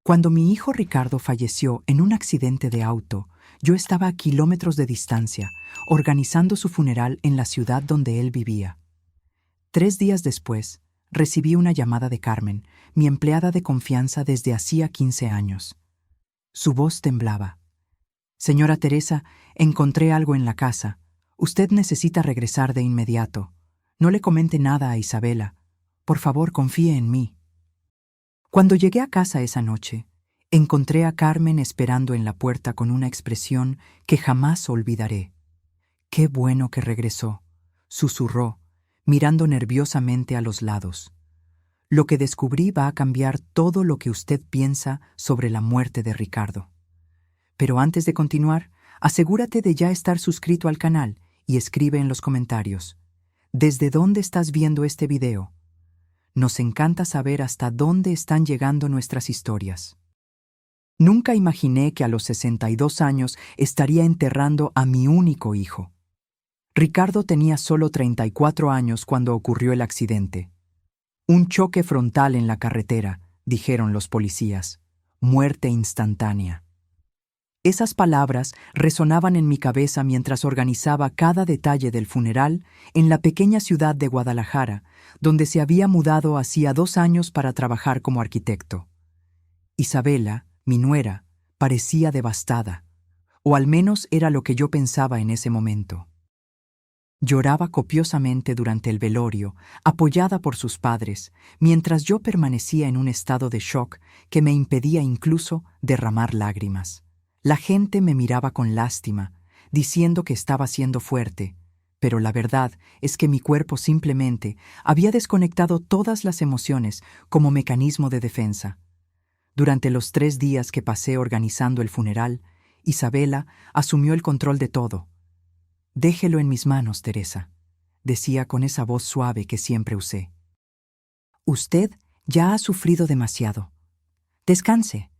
Cuando mi hijo Ricardo falleció en un accidente de auto, yo estaba a kilómetros de distancia, organizando su funeral en la ciudad donde él vivía. 3 días después, recibí una llamada de Carmen, mi empleada de confianza desde hacía 15 años. Su voz temblaba. Señora Teresa, encontré algo en la casa. Usted necesita regresar de inmediato. No le comente nada a Isabela. Por favor, confíe en mí. Cuando llegué a casa esa noche, encontré a Carmen esperando en la puerta con una expresión que jamás olvidaré. «Qué bueno que regresó», susurró, mirando nerviosamente a los lados. «Lo que descubrí va a cambiar todo lo que usted piensa sobre la muerte de Ricardo. Pero antes de continuar, asegúrate de ya estar suscrito al canal y escribe en los comentarios. ¿Desde dónde estás viendo este video? Nos encanta saber hasta dónde están llegando nuestras historias». Nunca imaginé que a los 62 años estaría enterrando a mi único hijo. Ricardo tenía solo 34 años cuando ocurrió el accidente. Un choque frontal en la carretera, dijeron los policías. Muerte instantánea. Esas palabras resonaban en mi cabeza mientras organizaba cada detalle del funeral en la pequeña ciudad de Guadalajara, donde se había mudado hacía 2 años para trabajar como arquitecto. Isabela, mi nuera, parecía devastada, o al menos era lo que yo pensaba en ese momento. Lloraba copiosamente durante el velorio, apoyada por sus padres, mientras yo permanecía en un estado de shock que me impedía incluso derramar lágrimas. La gente me miraba con lástima, diciendo que estaba siendo fuerte, pero la verdad es que mi cuerpo simplemente había desconectado todas las emociones como mecanismo de defensa. Durante los 3 días que pasé organizando el funeral, Isabela asumió el control de todo. «Déjelo en mis manos, Teresa», decía con esa voz suave que siempre usé. «Usted ya ha sufrido demasiado. Descanse».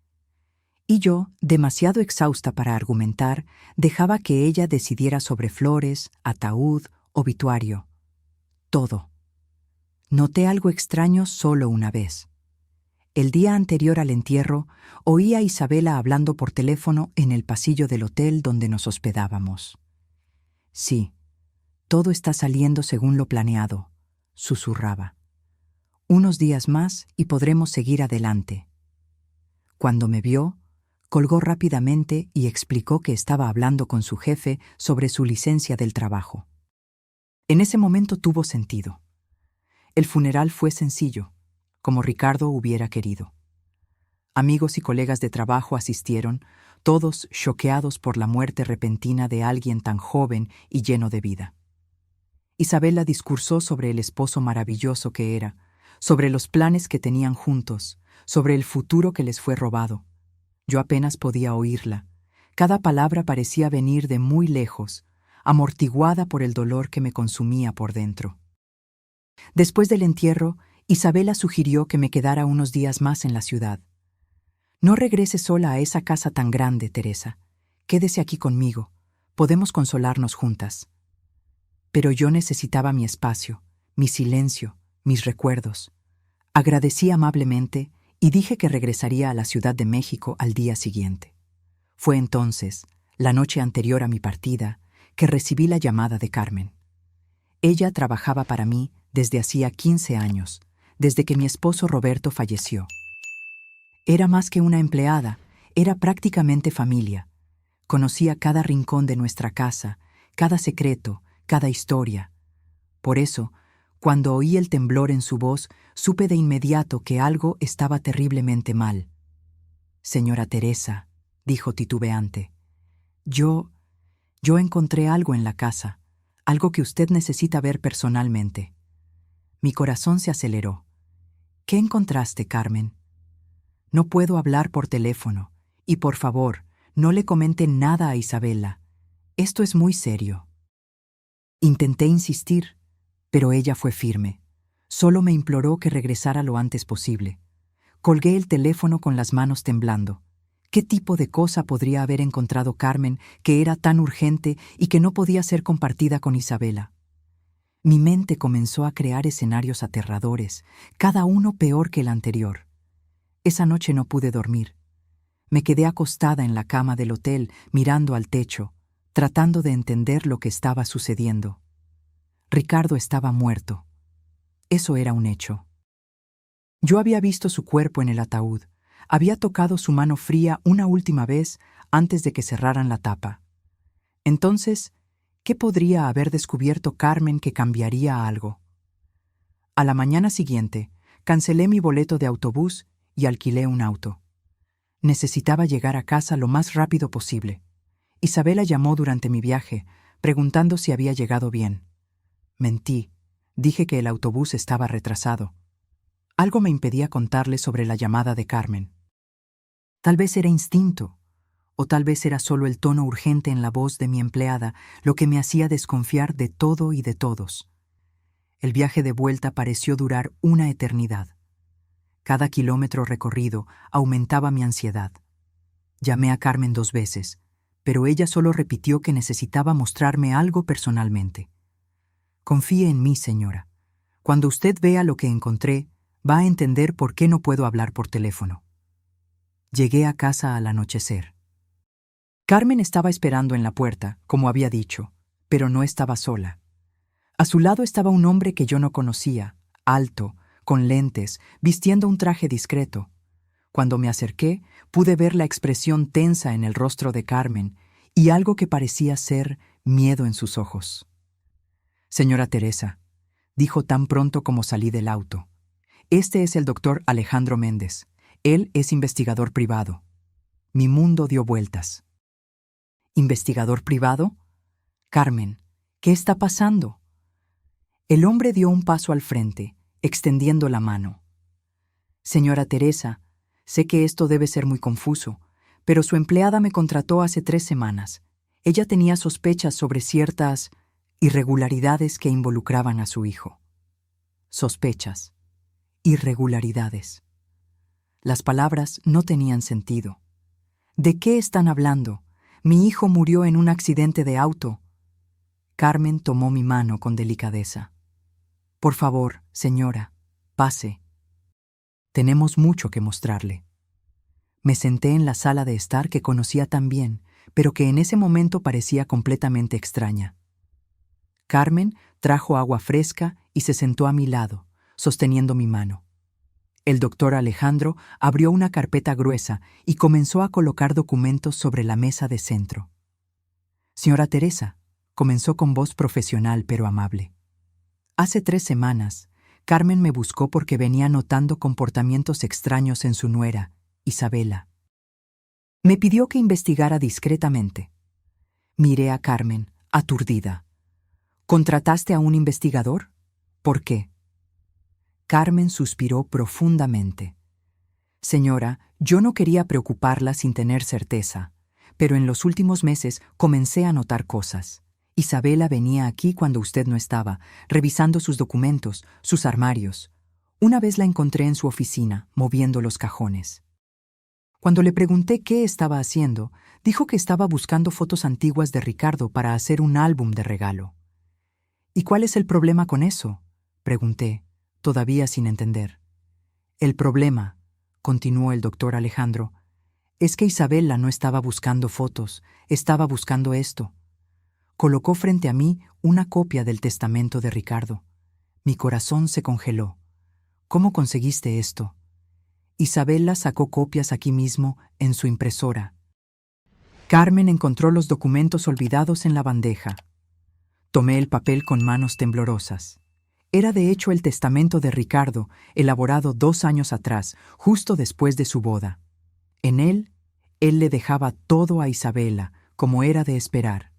Y yo, demasiado exhausta para argumentar, dejaba que ella decidiera sobre flores, ataúd, obituario. Todo. Noté algo extraño solo una vez. El día anterior al entierro, oí a Isabela hablando por teléfono en el pasillo del hotel donde nos hospedábamos. «Sí, todo está saliendo según lo planeado», susurraba. «Unos días más y podremos seguir adelante». Cuando me vio, colgó rápidamente y explicó que estaba hablando con su jefe sobre su licencia del trabajo. En ese momento tuvo sentido. El funeral fue sencillo, como Ricardo hubiera querido. Amigos y colegas de trabajo asistieron, todos choqueados por la muerte repentina de alguien tan joven y lleno de vida. Isabela discursó sobre el esposo maravilloso que era, sobre los planes que tenían juntos, sobre el futuro que les fue robado. Yo apenas podía oírla. Cada palabra parecía venir de muy lejos, amortiguada por el dolor que me consumía por dentro. Después del entierro, Isabela sugirió que me quedara unos días más en la ciudad. «No regrese sola a esa casa tan grande, Teresa. Quédese aquí conmigo. Podemos consolarnos juntas». Pero yo necesitaba mi espacio, mi silencio, mis recuerdos. Agradecí amablemente y dije que regresaría a la Ciudad de México al día siguiente. Fue entonces, la noche anterior a mi partida, que recibí la llamada de Carmen. Ella trabajaba para mí desde hacía 15 años, desde que mi esposo Roberto falleció. Era más que una empleada, era prácticamente familia. Conocía cada rincón de nuestra casa, cada secreto, cada historia. Por eso, cuando oí el temblor en su voz, supe de inmediato que algo estaba terriblemente mal. «Señora Teresa», dijo titubeante, yo encontré algo en la casa, algo que usted necesita ver personalmente». Mi corazón se aceleró. «¿Qué encontraste, Carmen?» «No puedo hablar por teléfono, y por favor, no le comente nada a Isabela. Esto es muy serio». Intenté insistir, pero ella fue firme. Solo me imploró que regresara lo antes posible. Colgué el teléfono con las manos temblando. ¿Qué tipo de cosa podría haber encontrado Carmen que era tan urgente y que no podía ser compartida con Isabela? Mi mente comenzó a crear escenarios aterradores, cada uno peor que el anterior. Esa noche no pude dormir. Me quedé acostada en la cama del hotel, mirando al techo, tratando de entender lo que estaba sucediendo. Ricardo estaba muerto. Eso era un hecho. Yo había visto su cuerpo en el ataúd. Había tocado su mano fría una última vez antes de que cerraran la tapa. Entonces, ¿qué podría haber descubierto Carmen que cambiaría algo? A la mañana siguiente, cancelé mi boleto de autobús y alquilé un auto. Necesitaba llegar a casa lo más rápido posible. Isabela llamó durante mi viaje, preguntando si había llegado bien. Mentí. Dije que el autobús estaba retrasado. Algo me impedía contarle sobre la llamada de Carmen. Tal vez era instinto, o tal vez era solo el tono urgente en la voz de mi empleada lo que me hacía desconfiar de todo y de todos. El viaje de vuelta pareció durar una eternidad. Cada kilómetro recorrido aumentaba mi ansiedad. Llamé a Carmen 2 veces, pero ella solo repitió que necesitaba mostrarme algo personalmente. Confíe en mí, señora. Cuando usted vea lo que encontré, va a entender por qué no puedo hablar por teléfono. Llegué a casa al anochecer. Carmen estaba esperando en la puerta, como había dicho, pero no estaba sola. A su lado estaba un hombre que yo no conocía, alto, con lentes, vistiendo un traje discreto. Cuando me acerqué, pude ver la expresión tensa en el rostro de Carmen y algo que parecía ser miedo en sus ojos. «Señora Teresa», dijo tan pronto como salí del auto, «este es el doctor Alejandro Méndez. Él es investigador privado». Mi mundo dio vueltas. ¿Investigador privado? Carmen, ¿qué está pasando? El hombre dio un paso al frente, extendiendo la mano. «Señora Teresa, sé que esto debe ser muy confuso, pero su empleada me contrató hace 3 semanas. Ella tenía sospechas sobre ciertas irregularidades que involucraban a su hijo». Sospechas. Irregularidades. Las palabras no tenían sentido. ¿De qué están hablando? Mi hijo murió en un accidente de auto. Carmen tomó mi mano con delicadeza. «Por favor, señora, pase. Tenemos mucho que mostrarle». Me senté en la sala de estar que conocía tan bien, pero que en ese momento parecía completamente extraña. Carmen trajo agua fresca y se sentó a mi lado, sosteniendo mi mano. El doctor Alejandro abrió una carpeta gruesa y comenzó a colocar documentos sobre la mesa de centro. «Señora Teresa», comenzó con voz profesional pero amable. «Hace 3 semanas, Carmen me buscó porque venía notando comportamientos extraños en su nuera, Isabela. Me pidió que investigara discretamente». Miré a Carmen, aturdida. «¿Contrataste a un investigador? ¿Por qué?» Carmen suspiró profundamente. «Señora, yo no quería preocuparla sin tener certeza, pero en los últimos meses comencé a notar cosas. Isabela venía aquí cuando usted no estaba, revisando sus documentos, sus armarios. Una vez la encontré en su oficina, moviendo los cajones. Cuando le pregunté qué estaba haciendo, dijo que estaba buscando fotos antiguas de Ricardo para hacer un álbum de regalo». «¿Y cuál es el problema con eso?», pregunté, todavía sin entender. «El problema», continuó el doctor Alejandro, «es que Isabela no estaba buscando fotos, estaba buscando esto». Colocó frente a mí una copia del testamento de Ricardo. Mi corazón se congeló. «¿Cómo conseguiste esto?» «Isabela sacó copias aquí mismo, en su impresora». Carmen encontró los documentos olvidados en la bandeja. Tomé el papel con manos temblorosas. Era de hecho el testamento de Ricardo, elaborado 2 años atrás, justo después de su boda. En él le dejaba todo a Isabela, como era de esperar.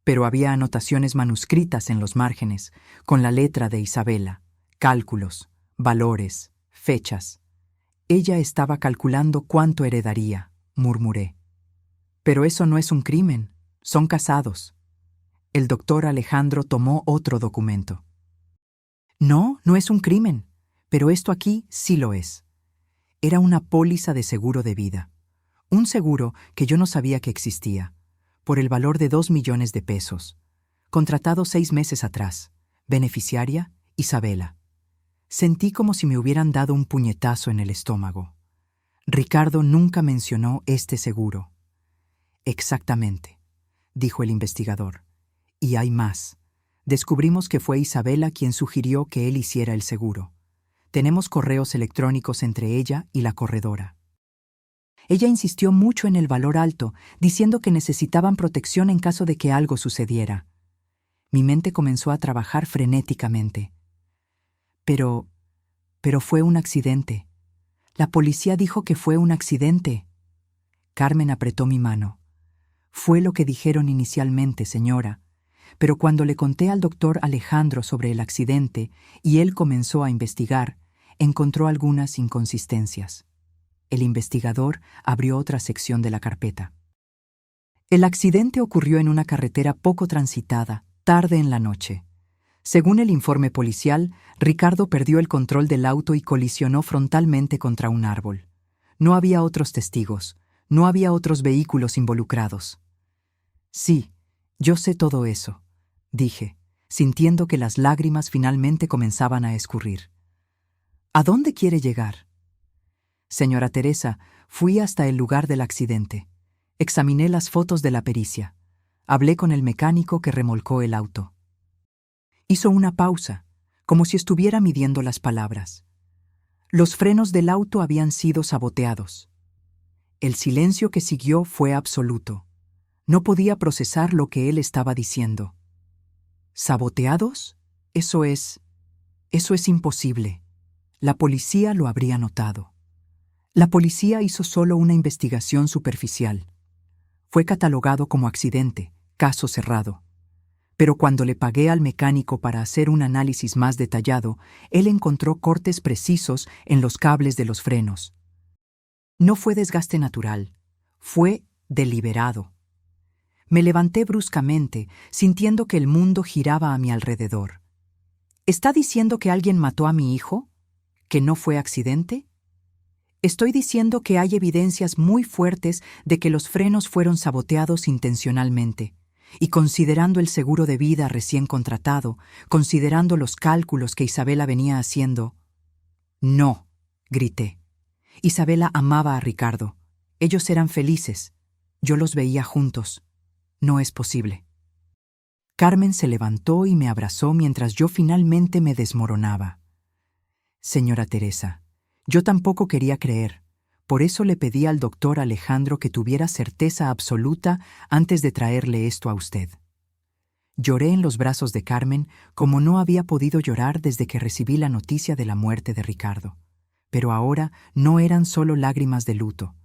Pero había anotaciones manuscritas en los márgenes, con la letra de Isabela, cálculos, valores, fechas. Ella estaba calculando cuánto heredaría, murmuré. «Pero eso no es un crimen, son casados». El doctor Alejandro tomó otro documento. «No, no es un crimen, pero esto aquí sí lo es». Era una póliza de seguro de vida. Un seguro que yo no sabía que existía, por el valor de 2 millones de pesos. Contratado 6 meses atrás. Beneficiaria, Isabela. Sentí como si me hubieran dado un puñetazo en el estómago. Ricardo nunca mencionó este seguro. Exactamente, dijo el investigador. Y hay más. Descubrimos que fue Isabela quien sugirió que él hiciera el seguro. Tenemos correos electrónicos entre ella y la corredora. Ella insistió mucho en el valor alto, diciendo que necesitaban protección en caso de que algo sucediera. Mi mente comenzó a trabajar frenéticamente. Pero fue un accidente. La policía dijo que fue un accidente. Carmen apretó mi mano. Fue lo que dijeron inicialmente, señora, pero cuando le conté al doctor Alejandro sobre el accidente y él comenzó a investigar, encontró algunas inconsistencias. El investigador abrió otra sección de la carpeta. El accidente ocurrió en una carretera poco transitada, tarde en la noche. Según el informe policial, Ricardo perdió el control del auto y colisionó frontalmente contra un árbol. No había otros testigos, no había otros vehículos involucrados. Sí, yo sé todo eso, dije, sintiendo que las lágrimas finalmente comenzaban a escurrir. ¿A dónde quiere llegar? Señora Teresa, fui hasta el lugar del accidente. Examiné las fotos de la pericia. Hablé con el mecánico que remolcó el auto. Hizo una pausa, como si estuviera midiendo las palabras. Los frenos del auto habían sido saboteados. El silencio que siguió fue absoluto. No podía procesar lo que él estaba diciendo. ¿Saboteados? Eso es imposible. La policía lo habría notado. La policía hizo solo una investigación superficial. Fue catalogado como accidente, caso cerrado. Pero cuando le pagué al mecánico para hacer un análisis más detallado, él encontró cortes precisos en los cables de los frenos. No fue desgaste natural, fue deliberado. Me levanté bruscamente, sintiendo que el mundo giraba a mi alrededor. ¿Está diciendo que alguien mató a mi hijo? ¿Que no fue accidente? Estoy diciendo que hay evidencias muy fuertes de que los frenos fueron saboteados intencionalmente. Y considerando el seguro de vida recién contratado, considerando los cálculos que Isabela venía haciendo... No, grité. Isabela amaba a Ricardo. Ellos eran felices. Yo los veía juntos. No es posible. Carmen se levantó y me abrazó mientras yo finalmente me desmoronaba. Señora Teresa, yo tampoco quería creer. Por eso le pedí al doctor Alejandro que tuviera certeza absoluta antes de traerle esto a usted. Lloré en los brazos de Carmen como no había podido llorar desde que recibí la noticia de la muerte de Ricardo. Pero ahora no eran solo lágrimas de luto,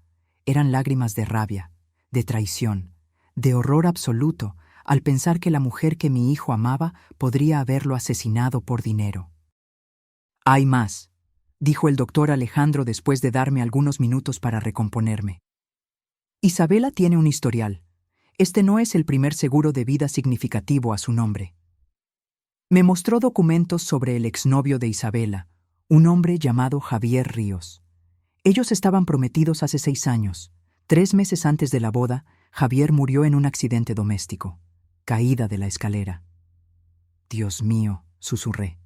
eran lágrimas de rabia, de traición, de horror absoluto al pensar que la mujer que mi hijo amaba podría haberlo asesinado por dinero. Hay más, dijo el doctor Alejandro después de darme algunos minutos para recomponerme. Isabela tiene un historial. Este no es el primer seguro de vida significativo a su nombre. Me mostró documentos sobre el exnovio de Isabela, un hombre llamado Javier Ríos. Ellos estaban prometidos hace 6 años. 3 meses antes de la boda, Javier murió en un accidente doméstico, caída de la escalera. Dios mío, susurré.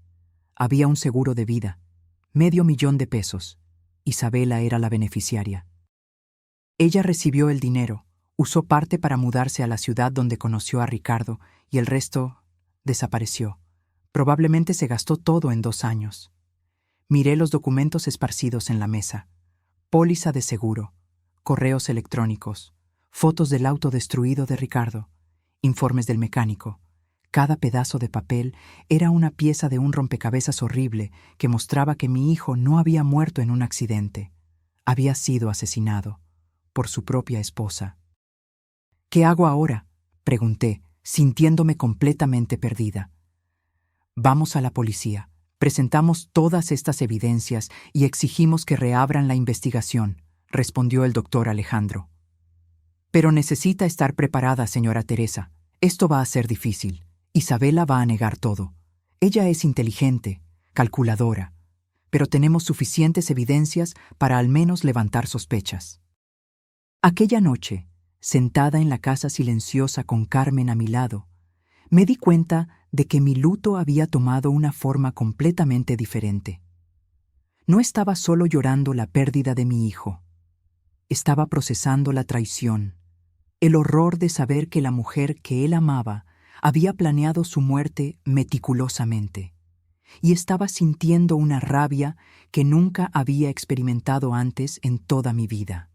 Había un seguro de vida. $500,000. Isabela era la beneficiaria. Ella recibió el dinero, usó parte para mudarse a la ciudad donde conoció a Ricardo y el resto desapareció. Probablemente se gastó todo en 2 años. Miré los documentos esparcidos en la mesa. Póliza de seguro, correos electrónicos, fotos del auto destruido de Ricardo, informes del mecánico. Cada pedazo de papel era una pieza de un rompecabezas horrible que mostraba que mi hijo no había muerto en un accidente. Había sido asesinado por su propia esposa. ¿Qué hago ahora?, pregunté, sintiéndome completamente perdida. Vamos a la policía, presentamos todas estas evidencias y exigimos que reabran la investigación, respondió el doctor Alejandro. Pero necesita estar preparada, señora Teresa. Esto va a ser difícil. Isabela va a negar todo. Ella es inteligente, calculadora, pero tenemos suficientes evidencias para al menos levantar sospechas. Aquella noche, sentada en la casa silenciosa con Carmen a mi lado, me di cuenta de que mi luto había tomado una forma completamente diferente. No estaba solo llorando la pérdida de mi hijo. estaba procesando la traición, el horror de saber que la mujer que él amaba había planeado su muerte meticulosamente, y estaba sintiendo una rabia que nunca había experimentado antes en toda mi vida.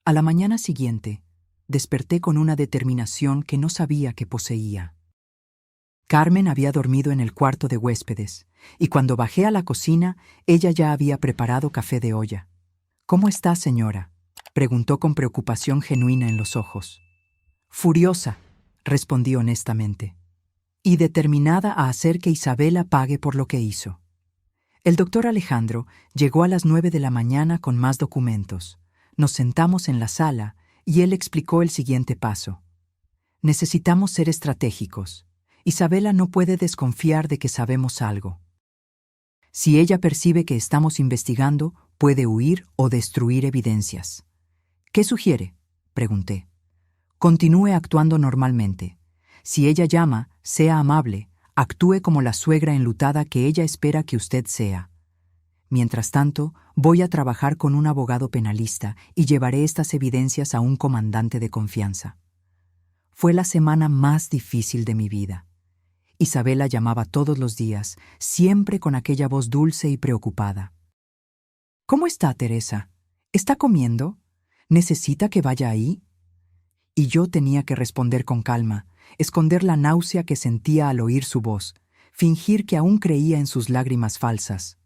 A la mañana siguiente, desperté con una determinación que no sabía que poseía. Carmen había dormido en el cuarto de huéspedes, y cuando bajé a la cocina, ella ya había preparado café de olla. «¿Cómo está, señora?», preguntó con preocupación genuina en los ojos. «Furiosa», respondí honestamente, y determinada a hacer que Isabela pague por lo que hizo. El doctor Alejandro llegó a las 9 de la mañana con más documentos. Nos sentamos en la sala y él explicó el siguiente paso. Necesitamos ser estratégicos. Isabela no puede desconfiar de que sabemos algo. Si ella percibe que estamos investigando, puede huir o destruir evidencias. ¿Qué sugiere?, pregunté. Continúe actuando normalmente. Si ella llama, sea amable, actúe como la suegra enlutada que ella espera que usted sea. Mientras tanto, voy a trabajar con un abogado penalista y llevaré estas evidencias a un comandante de confianza. Fue la semana más difícil de mi vida. Isabela llamaba todos los días, siempre con aquella voz dulce y preocupada. «¿Cómo está, Teresa? ¿Está comiendo? ¿Necesita que vaya ahí?». Y yo tenía que responder con calma, esconder la náusea que sentía al oír su voz, fingir que aún creía en sus lágrimas falsas.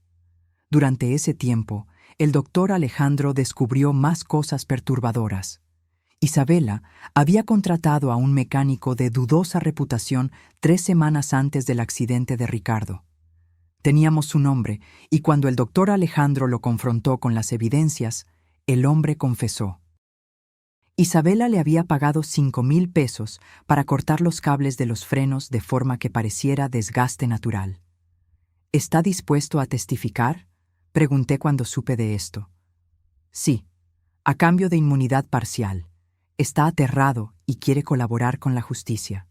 Durante ese tiempo, el doctor Alejandro descubrió más cosas perturbadoras. Isabela había contratado a un mecánico de dudosa reputación 3 semanas antes del accidente de Ricardo. Teníamos su nombre, y cuando el doctor Alejandro lo confrontó con las evidencias, el hombre confesó. Isabela le había pagado 5,000 pesos para cortar los cables de los frenos de forma que pareciera desgaste natural. «¿Está dispuesto a testificar?», pregunté cuando supe de esto. «Sí, a cambio de inmunidad parcial. Está aterrado y quiere colaborar con la justicia».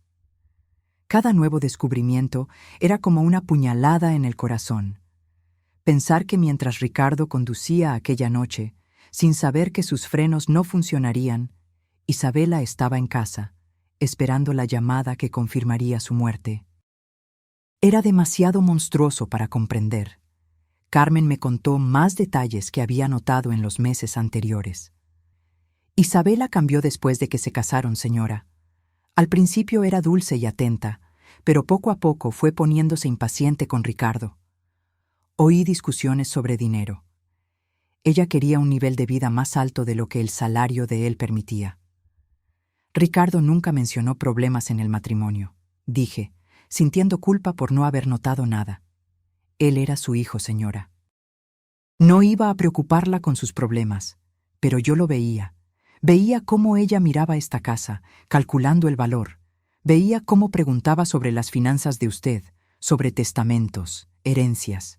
Cada nuevo descubrimiento era como una puñalada en el corazón. Pensar que mientras Ricardo conducía aquella noche, sin saber que sus frenos no funcionarían, Isabela estaba en casa, esperando la llamada que confirmaría su muerte. Era demasiado monstruoso para comprender. Carmen me contó más detalles que había notado en los meses anteriores. «Isabela cambió después de que se casaron, señora. Al principio era dulce y atenta, pero poco a poco fue poniéndose impaciente con Ricardo. Oí discusiones sobre dinero. Ella quería un nivel de vida más alto de lo que el salario de él permitía. Ricardo nunca mencionó problemas en el matrimonio», dije, sintiendo culpa por no haber notado nada. Él era su hijo, señora. No iba a preocuparla con sus problemas, pero yo lo veía. Veía cómo ella miraba esta casa, calculando el valor. Veía cómo preguntaba sobre las finanzas de usted, sobre testamentos, herencias.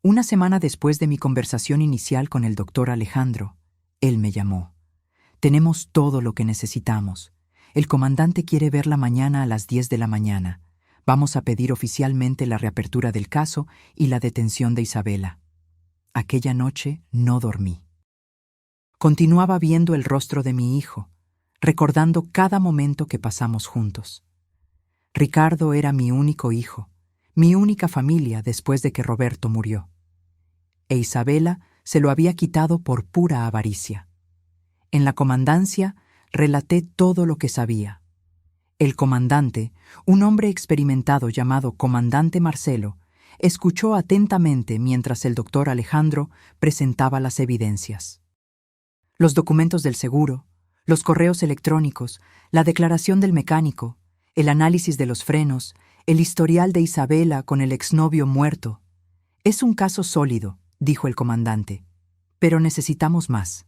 Una semana después de mi conversación inicial con el doctor Alejandro, él me llamó. «Tenemos todo lo que necesitamos. El comandante quiere verla mañana a las 10 de la mañana. Vamos a pedir oficialmente la reapertura del caso y la detención de Isabela». Aquella noche no dormí. Continuaba viendo el rostro de mi hijo, recordando cada momento que pasamos juntos. Ricardo era mi único hijo, mi única familia después de que Roberto murió. E Isabela se lo había quitado por pura avaricia. En la comandancia relaté todo lo que sabía. El comandante, un hombre experimentado llamado Comandante Marcelo, escuchó atentamente mientras el doctor Alejandro presentaba las evidencias. Los documentos del seguro, los correos electrónicos, la declaración del mecánico, el análisis de los frenos, el historial de Isabela con el exnovio muerto. «Es un caso sólido», dijo el comandante, «pero necesitamos más.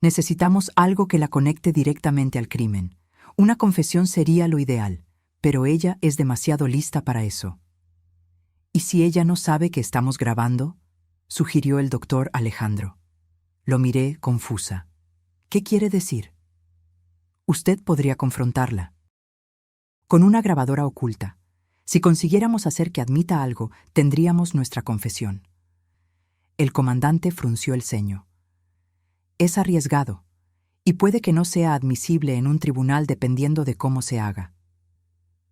Necesitamos algo que la conecte directamente al crimen. Una confesión sería lo ideal, pero ella es demasiado lista para eso». «¿Y si ella no sabe que estamos grabando?», sugirió el doctor Alejandro. Lo miré confusa. «¿Qué quiere decir?». «Usted podría confrontarla. Con una grabadora oculta. Si consiguiéramos hacer que admita algo, tendríamos nuestra confesión». El comandante frunció el ceño. Es arriesgado, y puede que no sea admisible en un tribunal dependiendo de cómo se haga.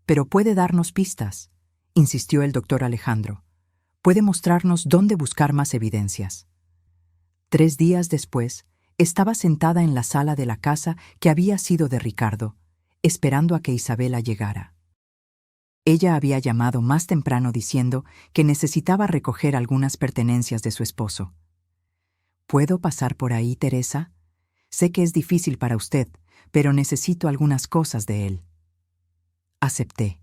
Pero puede darnos pistas, insistió el doctor Alejandro. Puede mostrarnos dónde buscar más evidencias. 3 días después, estaba sentada en la sala de la casa que había sido de Ricardo, esperando a que Isabela llegara. Ella había llamado más temprano diciendo que necesitaba recoger algunas pertenencias de su esposo. ¿Puedo pasar por ahí, Teresa? Sé que es difícil para usted, pero necesito algunas cosas de él. Acepté,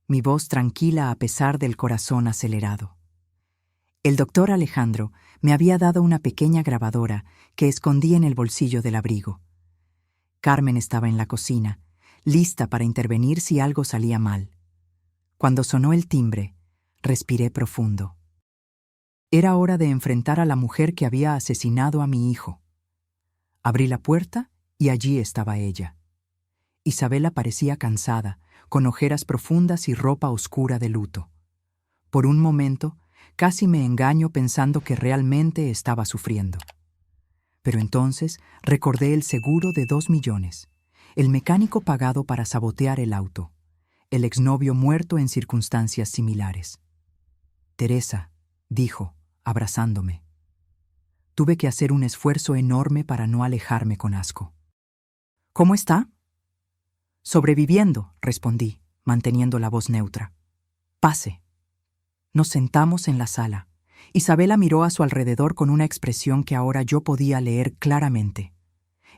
mi voz tranquila a pesar del corazón acelerado. El doctor Alejandro me había dado una pequeña grabadora que escondí en el bolsillo del abrigo. Carmen estaba en la cocina, lista para intervenir si algo salía mal. Cuando sonó el timbre, respiré profundo. Era hora de enfrentar a la mujer que había asesinado a mi hijo. Abrí la puerta y allí estaba ella. Isabela parecía cansada, con ojeras profundas y ropa oscura de luto. Por un momento, casi me engaño pensando que realmente estaba sufriendo. Pero entonces recordé el seguro de 2 millones, el mecánico pagado para sabotear el auto, el exnovio muerto en circunstancias similares. Teresa, dijo, abrazándome. Tuve que hacer un esfuerzo enorme para no alejarme con asco. ¿Cómo está? Sobreviviendo, respondí, manteniendo la voz neutra. Pase. Nos sentamos en la sala. Isabela miró a su alrededor con una expresión que ahora yo podía leer claramente.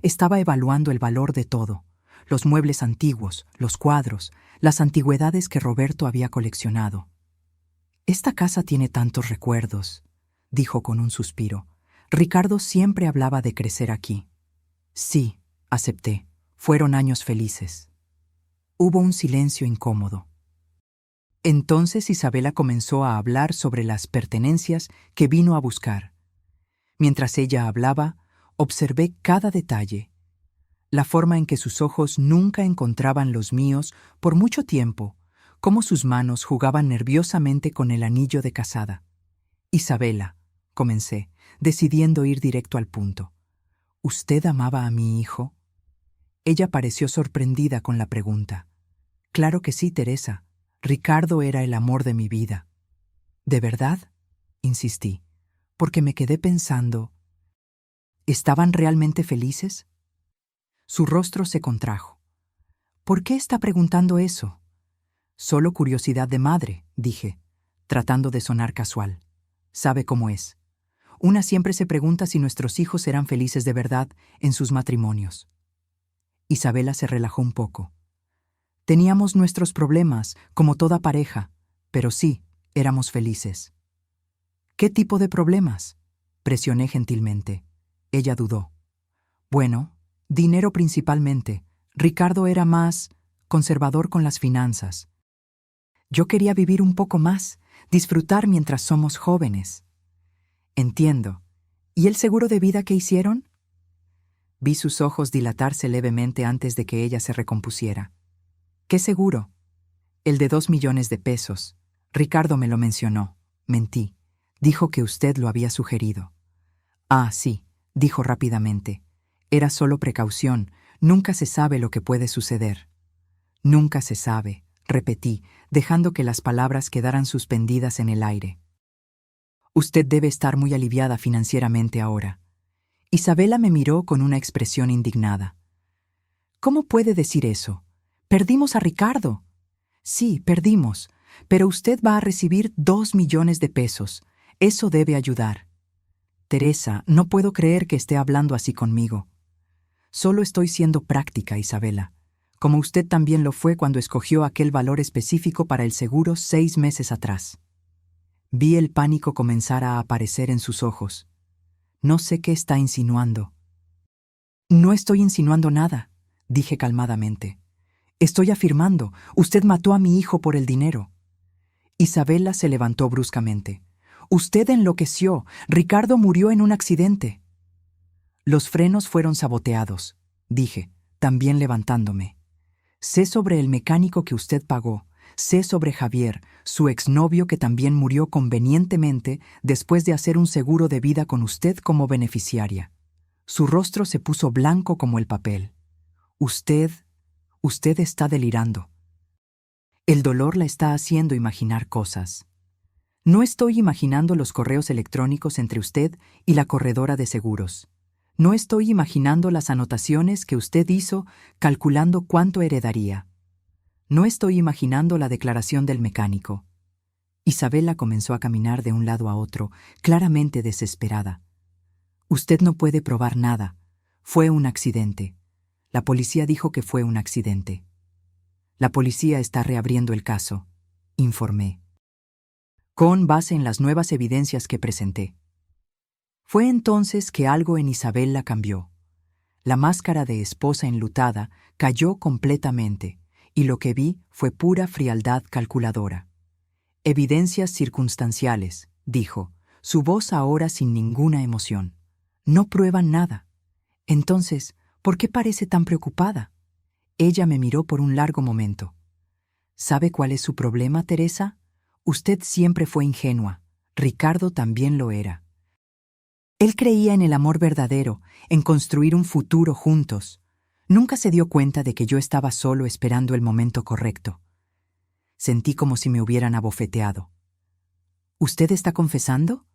Estaba evaluando el valor de todo, los muebles antiguos, los cuadros, las antigüedades que Roberto había coleccionado. Esta casa tiene tantos recuerdos, dijo con un suspiro. Ricardo siempre hablaba de crecer aquí. Sí, acepté. Fueron años felices. Hubo un silencio incómodo. Entonces Isabela comenzó a hablar sobre las pertenencias que vino a buscar. Mientras ella hablaba, observé cada detalle. La forma en que sus ojos nunca encontraban los míos por mucho tiempo, cómo sus manos jugaban nerviosamente con el anillo de casada. Isabela, comencé, decidiendo ir directo al punto. ¿Usted amaba a mi hijo? Ella pareció sorprendida con la pregunta. Claro que sí, Teresa. Ricardo era el amor de mi vida. ¿De verdad? Insistí, porque me quedé pensando. ¿Estaban realmente felices? Su rostro se contrajo. ¿Por qué está preguntando eso? Solo curiosidad de madre, dije, tratando de sonar casual. Sabe cómo es. Una siempre se pregunta si nuestros hijos eran felices de verdad en sus matrimonios. Isabela se relajó un poco. Teníamos nuestros problemas, como toda pareja, pero sí, éramos felices. ¿Qué tipo de problemas? Presioné gentilmente. Ella dudó. Bueno, dinero principalmente. Ricardo era más conservador con las finanzas. Yo quería vivir un poco más, disfrutar mientras somos jóvenes. Entiendo. ¿Y el seguro de vida que hicieron? Vi sus ojos dilatarse levemente antes de que ella se recompusiera. ¿Qué seguro? El de 2 millones de pesos. Ricardo me lo mencionó. Mentí. Dijo que usted lo había sugerido. Ah, sí, dijo rápidamente. Era solo precaución. Nunca se sabe lo que puede suceder. Nunca se sabe, repetí, dejando que las palabras quedaran suspendidas en el aire. Usted debe estar muy aliviada financieramente ahora. Isabela me miró con una expresión indignada. ¿Cómo puede decir eso? Perdimos a Ricardo. Sí, perdimos, pero usted va a recibir 2 millones de pesos. Eso debe ayudar. Teresa, no puedo creer que esté hablando así conmigo. Solo estoy siendo práctica, Isabela, como usted también lo fue cuando escogió aquel valor específico para el seguro 6 meses atrás. Vi el pánico comenzar a aparecer en sus ojos. No sé qué está insinuando. No estoy insinuando nada, dije calmadamente. Estoy afirmando, usted mató a mi hijo por el dinero. Isabela se levantó bruscamente. Usted enloqueció. Ricardo murió en un accidente. Los frenos fueron saboteados, dije, también levantándome. Sé sobre el mecánico que usted pagó. Sé sobre Javier, su exnovio que también murió convenientemente después de hacer un seguro de vida con usted como beneficiaria. Su rostro se puso blanco como el papel. Usted está delirando. El dolor la está haciendo imaginar cosas. No estoy imaginando los correos electrónicos entre usted y la corredora de seguros. No estoy imaginando las anotaciones que usted hizo calculando cuánto heredaría. No estoy imaginando la declaración del mecánico. Isabela comenzó a caminar de un lado a otro, claramente desesperada. Usted no puede probar nada. Fue un accidente. La policía dijo que fue un accidente. La policía está reabriendo el caso, informé, con base en las nuevas evidencias que presenté. Fue entonces que algo en Isabela cambió. La máscara de esposa enlutada cayó completamente, y lo que vi fue pura frialdad calculadora. Evidencias circunstanciales, dijo, su voz ahora sin ninguna emoción. No prueban nada. Entonces, ¿por qué parece tan preocupada? Ella me miró por un largo momento. ¿Sabe cuál es su problema, Teresa? Usted siempre fue ingenua. Ricardo también lo era. Él creía en el amor verdadero, en construir un futuro juntos. Nunca se dio cuenta de que yo estaba solo esperando el momento correcto. Sentí como si me hubieran abofeteado. ¿Usted está confesando?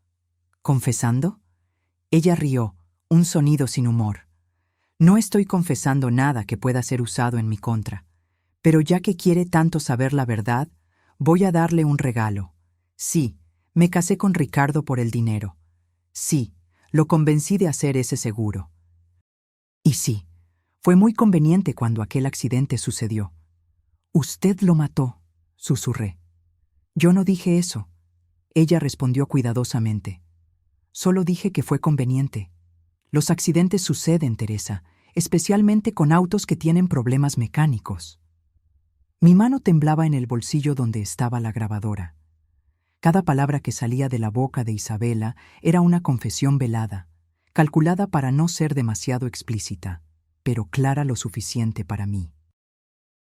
¿Confesando? Ella rió, un sonido sin humor. No estoy confesando nada que pueda ser usado en mi contra, pero ya que quiere tanto saber la verdad, voy a darle un regalo. Sí, me casé con Ricardo por el dinero. Sí, lo convencí de hacer ese seguro. Y sí, fue muy conveniente cuando aquel accidente sucedió. Usted lo mató, susurré. Yo no dije eso. Ella respondió cuidadosamente. Solo dije que fue conveniente. Los accidentes suceden, Teresa, especialmente con autos que tienen problemas mecánicos. Mi mano temblaba en el bolsillo donde estaba la grabadora. Cada palabra que salía de la boca de Isabela era una confesión velada, calculada para no ser demasiado explícita, pero clara lo suficiente para mí.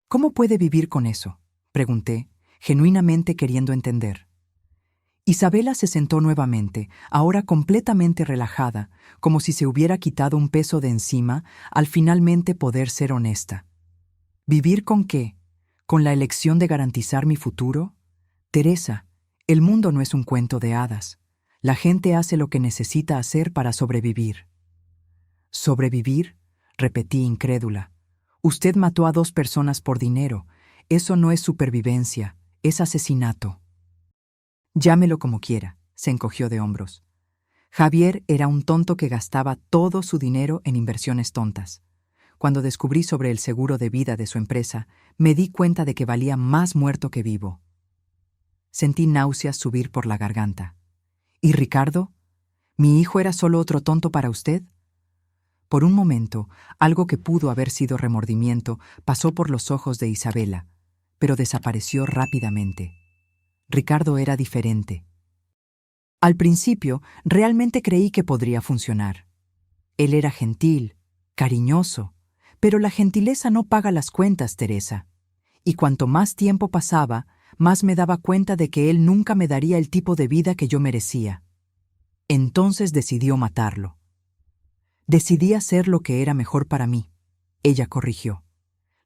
¿Cómo puede vivir con eso?, pregunté, genuinamente queriendo entender. Isabela se sentó nuevamente, ahora completamente relajada, como si se hubiera quitado un peso de encima al finalmente poder ser honesta. ¿Vivir con qué? ¿Con la elección de garantizar mi futuro? Teresa, el mundo no es un cuento de hadas. La gente hace lo que necesita hacer para sobrevivir. ¿Sobrevivir?, repetí incrédula. Usted mató a 2 personas por dinero. Eso no es supervivencia, es asesinato. Llámelo como quiera, se encogió de hombros. Javier era un tonto que gastaba todo su dinero en inversiones tontas. Cuando descubrí sobre el seguro de vida de su empresa, me di cuenta de que valía más muerto que vivo. Sentí náuseas subir por la garganta. ¿Y Ricardo? ¿Mi hijo era solo otro tonto para usted? Por un momento, algo que pudo haber sido remordimiento pasó por los ojos de Isabela, pero desapareció rápidamente. Ricardo era diferente. Al principio, realmente creí que podría funcionar. Él era gentil, cariñoso, pero la gentileza no paga las cuentas, Teresa. Y cuanto más tiempo pasaba, más me daba cuenta de que él nunca me daría el tipo de vida que yo merecía. Entonces decidió matarlo. Decidí hacer lo que era mejor para mí. Ella corrigió.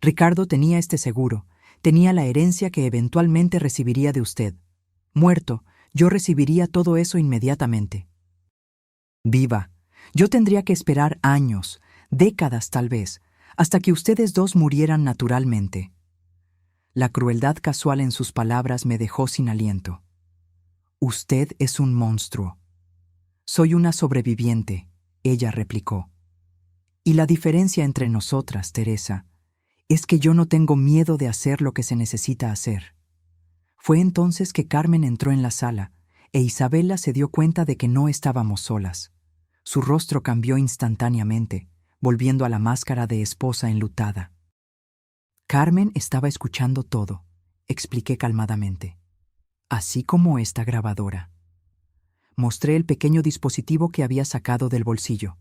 Ricardo tenía este seguro, tenía la herencia que eventualmente recibiría de usted. Muerto, yo recibiría todo eso inmediatamente. Viva, yo tendría que esperar años, décadas tal vez, hasta que ustedes dos murieran naturalmente. La crueldad casual en sus palabras me dejó sin aliento. Usted es un monstruo. Soy una sobreviviente, ella replicó. Y la diferencia entre nosotras, Teresa, es que yo no tengo miedo de hacer lo que se necesita hacer. Fue entonces que Carmen entró en la sala, e Isabela se dio cuenta de que no estábamos solas. Su rostro cambió instantáneamente, volviendo a la máscara de esposa enlutada. Carmen estaba escuchando todo, expliqué calmadamente. Así como esta grabadora. Mostré el pequeño dispositivo que había sacado del bolsillo.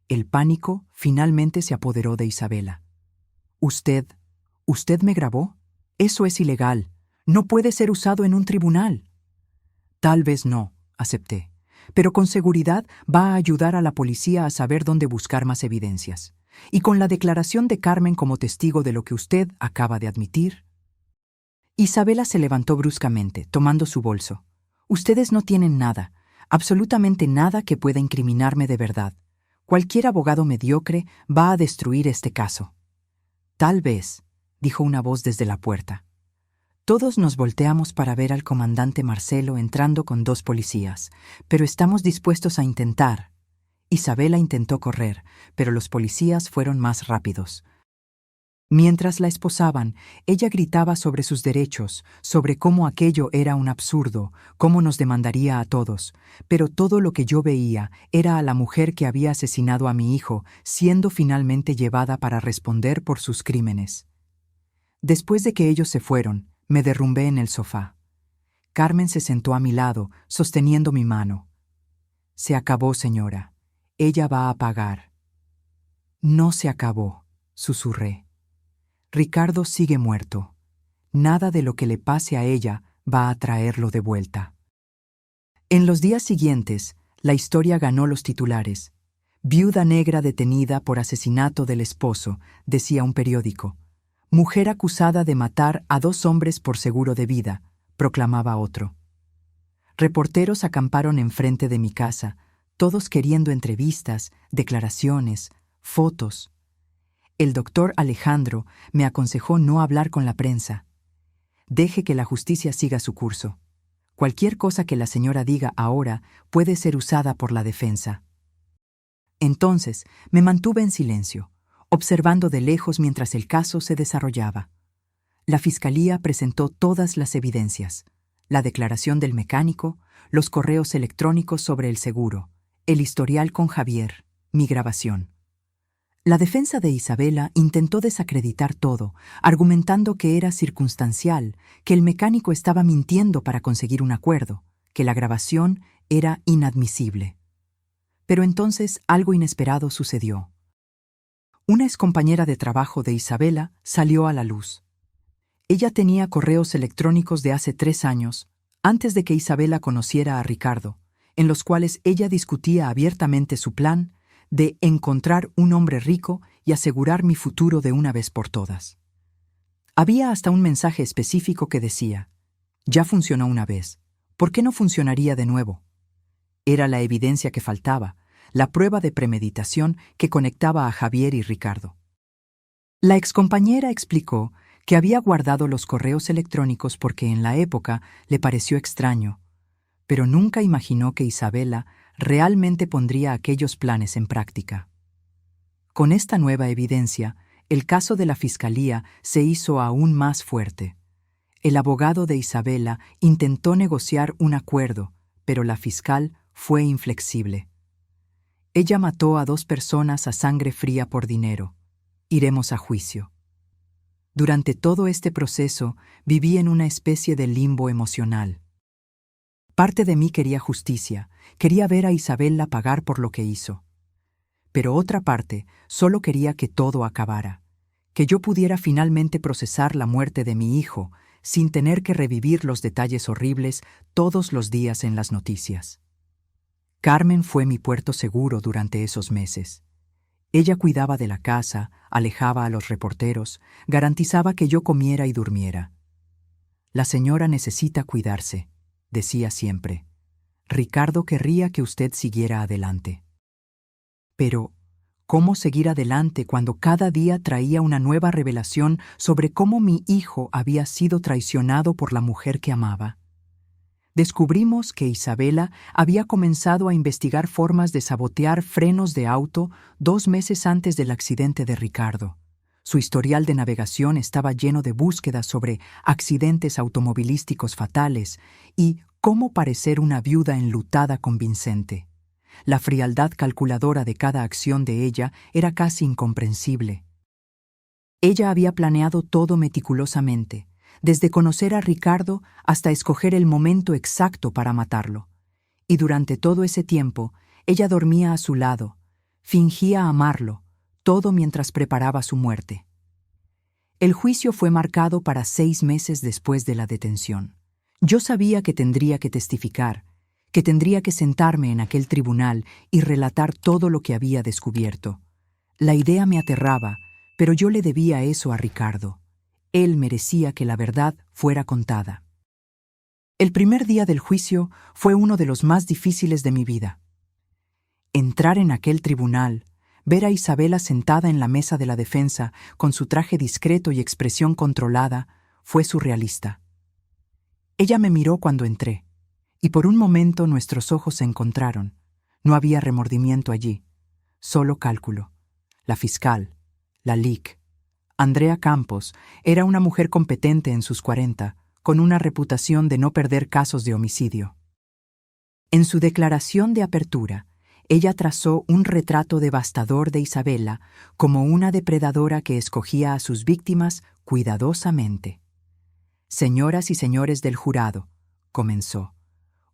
El pánico finalmente se apoderó de Isabela. ¿Usted me grabó? Eso es ilegal. No puede ser usado en un tribunal. Tal vez no, acepté, pero con seguridad va a ayudar a la policía a saber dónde buscar más evidencias. Y con la declaración de Carmen como testigo de lo que usted acaba de admitir. Isabela se levantó bruscamente, tomando su bolso. Ustedes no tienen nada, absolutamente nada que pueda incriminarme de verdad. Cualquier abogado mediocre va a destruir este caso. Tal vez, dijo una voz desde la puerta. Todos nos volteamos para ver al comandante Marcelo entrando con 2 policías, pero estamos dispuestos a intentar. Isabela intentó correr, pero los policías fueron más rápidos. Mientras la esposaban, ella gritaba sobre sus derechos, sobre cómo aquello era un absurdo, cómo nos demandaría a todos, pero todo lo que yo veía era a la mujer que había asesinado a mi hijo siendo finalmente llevada para responder por sus crímenes. Después de que ellos se fueron, me derrumbé en el sofá. Carmen se sentó a mi lado, sosteniendo mi mano. Se acabó, señora. Ella va a pagar. No se acabó, susurré. Ricardo sigue muerto. Nada de lo que le pase a ella va a traerlo de vuelta. En los días siguientes, la historia ganó los titulares. Viuda negra detenida por asesinato del esposo, decía un periódico. Mujer acusada de matar a 2 hombres por seguro de vida, proclamaba otro. Reporteros acamparon enfrente de mi casa, todos queriendo entrevistas, declaraciones, fotos. El doctor Alejandro me aconsejó no hablar con la prensa. Deje que la justicia siga su curso. Cualquier cosa que la señora diga ahora puede ser usada por la defensa. Entonces me mantuve en silencio, observando de lejos mientras el caso se desarrollaba. La fiscalía presentó todas las evidencias: la declaración del mecánico, los correos electrónicos sobre el seguro, el historial con Javier, mi grabación. La defensa de Isabela intentó desacreditar todo, argumentando que era circunstancial, que el mecánico estaba mintiendo para conseguir un acuerdo, que la grabación era inadmisible. Pero entonces algo inesperado sucedió. Una excompañera de trabajo de Isabela salió a la luz. Ella tenía correos electrónicos de hace 3 años, antes de que Isabela conociera a Ricardo, en los cuales ella discutía abiertamente su plan de encontrar un hombre rico y asegurar mi futuro de una vez por todas. Había hasta un mensaje específico que decía: ya funcionó una vez, ¿por qué no funcionaría de nuevo? Era la evidencia que faltaba, la prueba de premeditación que conectaba a Javier y Ricardo. La excompañera explicó que había guardado los correos electrónicos porque en la época le pareció extraño, pero nunca imaginó que Isabela realmente pondría aquellos planes en práctica. Con esta nueva evidencia, el caso de la fiscalía se hizo aún más fuerte. El abogado de Isabela intentó negociar un acuerdo, pero la fiscal fue inflexible. Ella mató a 2 personas a sangre fría por dinero. Iremos a juicio. Durante todo este proceso viví en una especie de limbo emocional. Parte de mí quería justicia, quería ver a Isabela pagar por lo que hizo. Pero otra parte solo quería que todo acabara, que yo pudiera finalmente procesar la muerte de mi hijo sin tener que revivir los detalles horribles todos los días en las noticias. Carmen fue mi puerto seguro durante esos meses. Ella cuidaba de la casa, alejaba a los reporteros, garantizaba que yo comiera y durmiera. La señora necesita cuidarse, decía siempre. Ricardo querría que usted siguiera adelante. Pero, ¿cómo seguir adelante cuando cada día traía una nueva revelación sobre cómo mi hijo había sido traicionado por la mujer que amaba? Descubrimos que Isabela había comenzado a investigar formas de sabotear frenos de auto 2 meses antes del accidente de Ricardo. Su historial de navegación estaba lleno de búsquedas sobre accidentes automovilísticos fatales y cómo parecer una viuda enlutada convincente. La frialdad calculadora de cada acción de ella era casi incomprensible. Ella había planeado todo meticulosamente, desde conocer a Ricardo hasta escoger el momento exacto para matarlo. Y durante todo ese tiempo, ella dormía a su lado, fingía amarlo, todo mientras preparaba su muerte. El juicio fue marcado para 6 meses después de la detención. Yo sabía que tendría que testificar, que tendría que sentarme en aquel tribunal y relatar todo lo que había descubierto. La idea me aterraba, pero yo le debía eso a Ricardo. Él merecía que la verdad fuera contada. El primer día del juicio fue uno de los más difíciles de mi vida. Entrar en aquel tribunal, ver a Isabela sentada en la mesa de la defensa con su traje discreto y expresión controlada, fue surrealista. Ella me miró cuando entré, y por un momento nuestros ojos se encontraron. No había remordimiento allí, solo cálculo. La fiscal, la LIC, Andrea Campos, era una mujer competente en sus 40, con una reputación de no perder casos de homicidio. En su declaración de apertura, ella trazó un retrato devastador de Isabela como una depredadora que escogía a sus víctimas cuidadosamente. «Señoras y señores del jurado», comenzó,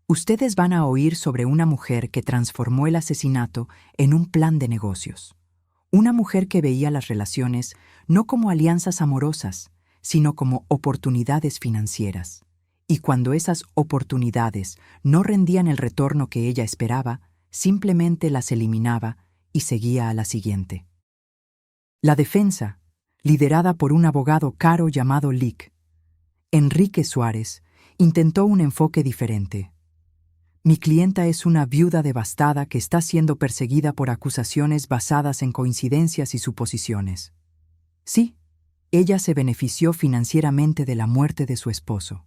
«ustedes van a oír sobre una mujer que transformó el asesinato en un plan de negocios. Una mujer que veía las relaciones no como alianzas amorosas, sino como oportunidades financieras. Y cuando esas oportunidades no rendían el retorno que ella esperaba, simplemente las eliminaba y seguía a la siguiente». La defensa, liderada por un abogado caro llamado Lic, Enrique Suárez, intentó un enfoque diferente. «Mi clienta es una viuda devastada que está siendo perseguida por acusaciones basadas en coincidencias y suposiciones. Sí, ella se benefició financieramente de la muerte de su esposo,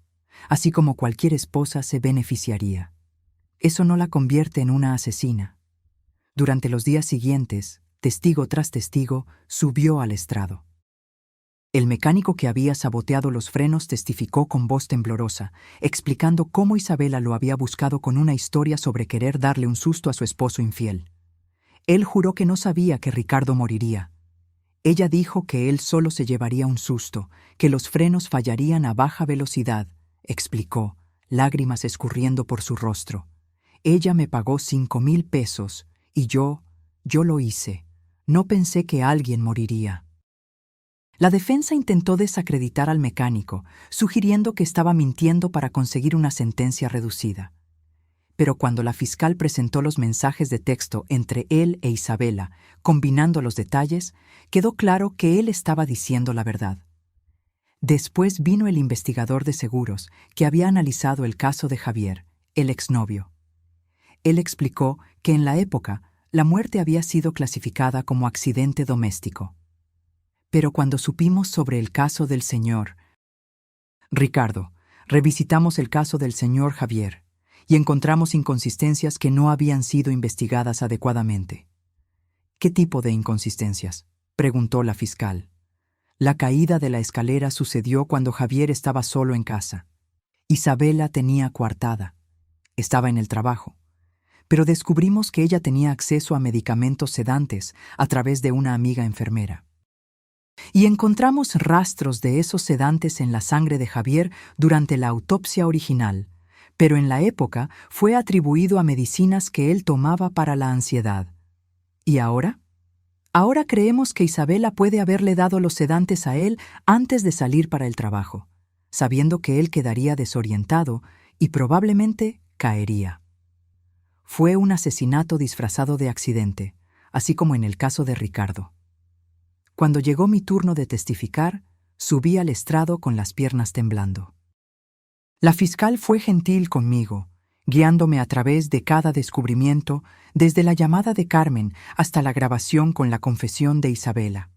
así como cualquier esposa se beneficiaría. Eso no la convierte en una asesina». Durante los días siguientes, testigo tras testigo subió al estrado. El mecánico que había saboteado los frenos testificó con voz temblorosa, explicando cómo Isabela lo había buscado con una historia sobre querer darle un susto a su esposo infiel. Él juró que no sabía que Ricardo moriría. Ella dijo que él solo se llevaría un susto, que los frenos fallarían a baja velocidad, explicó, lágrimas escurriendo por su rostro. «Ella me pagó 5,000 pesos y yo lo hice. No pensé que alguien moriría». La defensa intentó desacreditar al mecánico, sugiriendo que estaba mintiendo para conseguir una sentencia reducida. Pero cuando la fiscal presentó los mensajes de texto entre él e Isabela, combinando los detalles, quedó claro que él estaba diciendo la verdad. Después vino el investigador de seguros que había analizado el caso de Javier, el exnovio. Él explicó que en la época la muerte había sido clasificada como accidente doméstico. Pero cuando supimos sobre el caso del señor Ricardo, revisitamos el caso del señor Javier y encontramos inconsistencias que no habían sido investigadas adecuadamente. «¿Qué tipo de inconsistencias?», preguntó la fiscal. «La caída de la escalera sucedió cuando Javier estaba solo en casa. Isabela tenía coartada. Estaba en el trabajo. Pero descubrimos que ella tenía acceso a medicamentos sedantes a través de una amiga enfermera. Y encontramos rastros de esos sedantes en la sangre de Javier durante la autopsia original, pero en la época fue atribuido a medicinas que él tomaba para la ansiedad. ¿Y ahora? Ahora creemos que Isabela puede haberle dado los sedantes a él antes de salir para el trabajo, sabiendo que él quedaría desorientado y probablemente caería. Fue un asesinato disfrazado de accidente, así como en el caso de Ricardo. Cuando llegó mi turno de testificar, subí al estrado con las piernas temblando. La fiscal fue gentil conmigo, guiándome a través de cada descubrimiento, desde la llamada de Carmen hasta la grabación con la confesión de Isabela.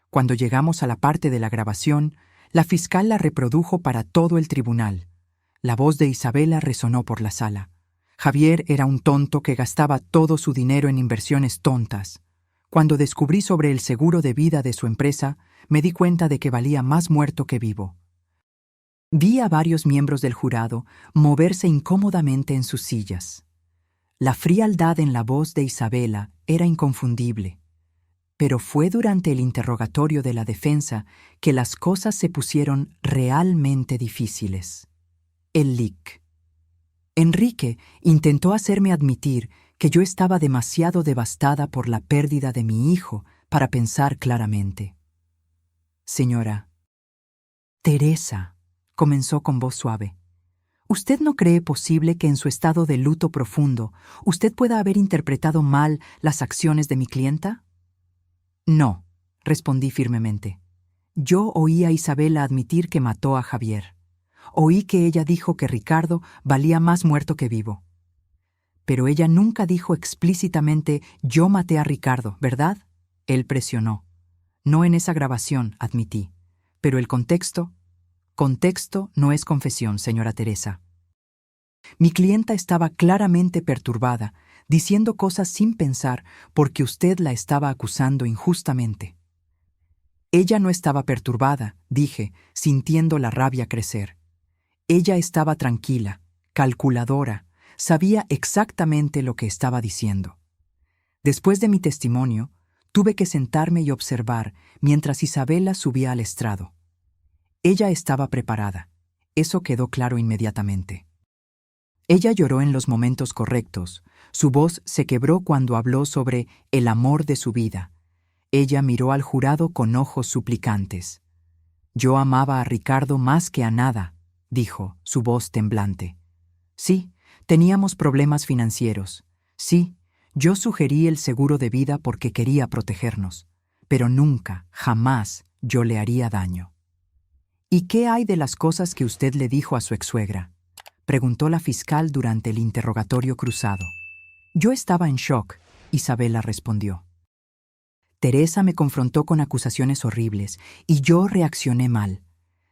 Cuando llegamos a la parte de la grabación, la fiscal la reprodujo para todo el tribunal. La voz de Isabela resonó por la sala. Javier era un tonto que gastaba todo su dinero en inversiones tontas. Cuando descubrí sobre el seguro de vida de su empresa, me di cuenta de que valía más muerto que vivo. Vi a varios miembros del jurado moverse incómodamente en sus sillas. La frialdad en la voz de Isabela era inconfundible. Pero fue durante el interrogatorio de la defensa que las cosas se pusieron realmente difíciles. El Lic. Enrique intentó hacerme admitir que yo estaba demasiado devastada por la pérdida de mi hijo para pensar claramente. «Señora». «Teresa», comenzó con voz suave. ¿Usted no cree posible que en su estado de luto profundo usted pueda haber interpretado mal las acciones de mi clienta? No, respondí firmemente. Yo oí a Isabela admitir que mató a Javier. Oí que ella dijo que Ricardo valía más muerto que vivo. Pero ella nunca dijo explícitamente «yo maté a Ricardo», ¿verdad? Él presionó. No en esa grabación, admití. Pero el contexto... Contexto no es confesión, señora Teresa. Mi clienta estaba claramente perturbada, diciendo cosas sin pensar porque usted la estaba acusando injustamente. Ella no estaba perturbada, dije, sintiendo la rabia crecer. Ella estaba tranquila, calculadora, sabía exactamente lo que estaba diciendo. Después de mi testimonio, tuve que sentarme y observar mientras Isabela subía al estrado. Ella estaba preparada. Eso quedó claro inmediatamente. Ella lloró en los momentos correctos. Su voz se quebró cuando habló sobre el amor de su vida. Ella miró al jurado con ojos suplicantes. «Yo amaba a Ricardo más que a nada», dijo, su voz temblante. «Sí, teníamos problemas financieros. Sí, yo sugerí el seguro de vida porque quería protegernos. Pero nunca, jamás, yo le haría daño». «¿Y qué hay de las cosas que usted le dijo a su exsuegra?», preguntó la fiscal durante el interrogatorio cruzado. Yo estaba en shock, Isabela respondió. Teresa me confrontó con acusaciones horribles y yo reaccioné mal.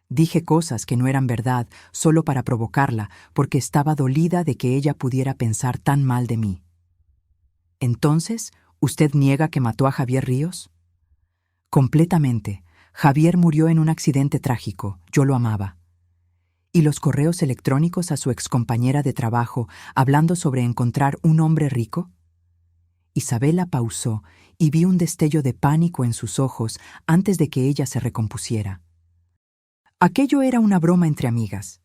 Dije cosas que no eran verdad solo para provocarla porque estaba dolida de que ella pudiera pensar tan mal de mí. «Entonces, ¿usted niega que mató a Javier Ríos?» «Completamente. Javier murió en un accidente trágico. Yo lo amaba». ¿Y los correos electrónicos a su excompañera de trabajo hablando sobre encontrar un hombre rico? Isabela pausó y vi un destello de pánico en sus ojos antes de que ella se recompusiera. Aquello era una broma entre amigas.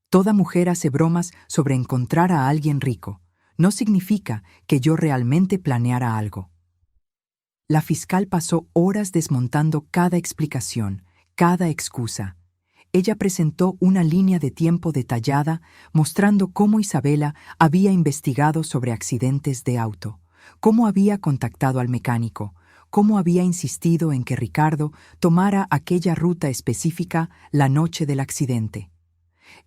Toda mujer hace bromas sobre encontrar a alguien rico. No significa que yo realmente planeara algo. La fiscal pasó horas desmontando cada explicación, cada excusa. Ella presentó una línea de tiempo detallada mostrando cómo Isabela había investigado sobre accidentes de auto, cómo había contactado al mecánico, cómo había insistido en que Ricardo tomara aquella ruta específica la noche del accidente.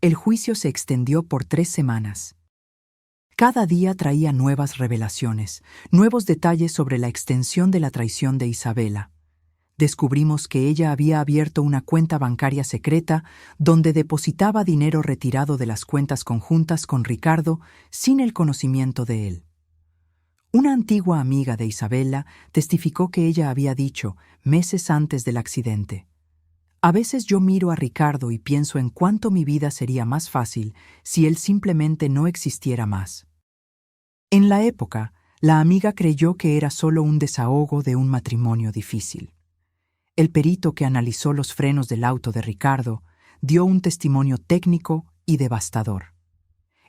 El juicio se extendió por 3 semanas. Cada día traía nuevas revelaciones, nuevos detalles sobre la extensión de la traición de Isabela. Descubrimos que ella había abierto una cuenta bancaria secreta donde depositaba dinero retirado de las cuentas conjuntas con Ricardo sin el conocimiento de él. Una antigua amiga de Isabela testificó que ella había dicho, meses antes del accidente: «A veces yo miro a Ricardo y pienso en cuánto mi vida sería más fácil si él simplemente no existiera más». En la época, la amiga creyó que era solo un desahogo de un matrimonio difícil. El perito que analizó los frenos del auto de Ricardo dio un testimonio técnico y devastador.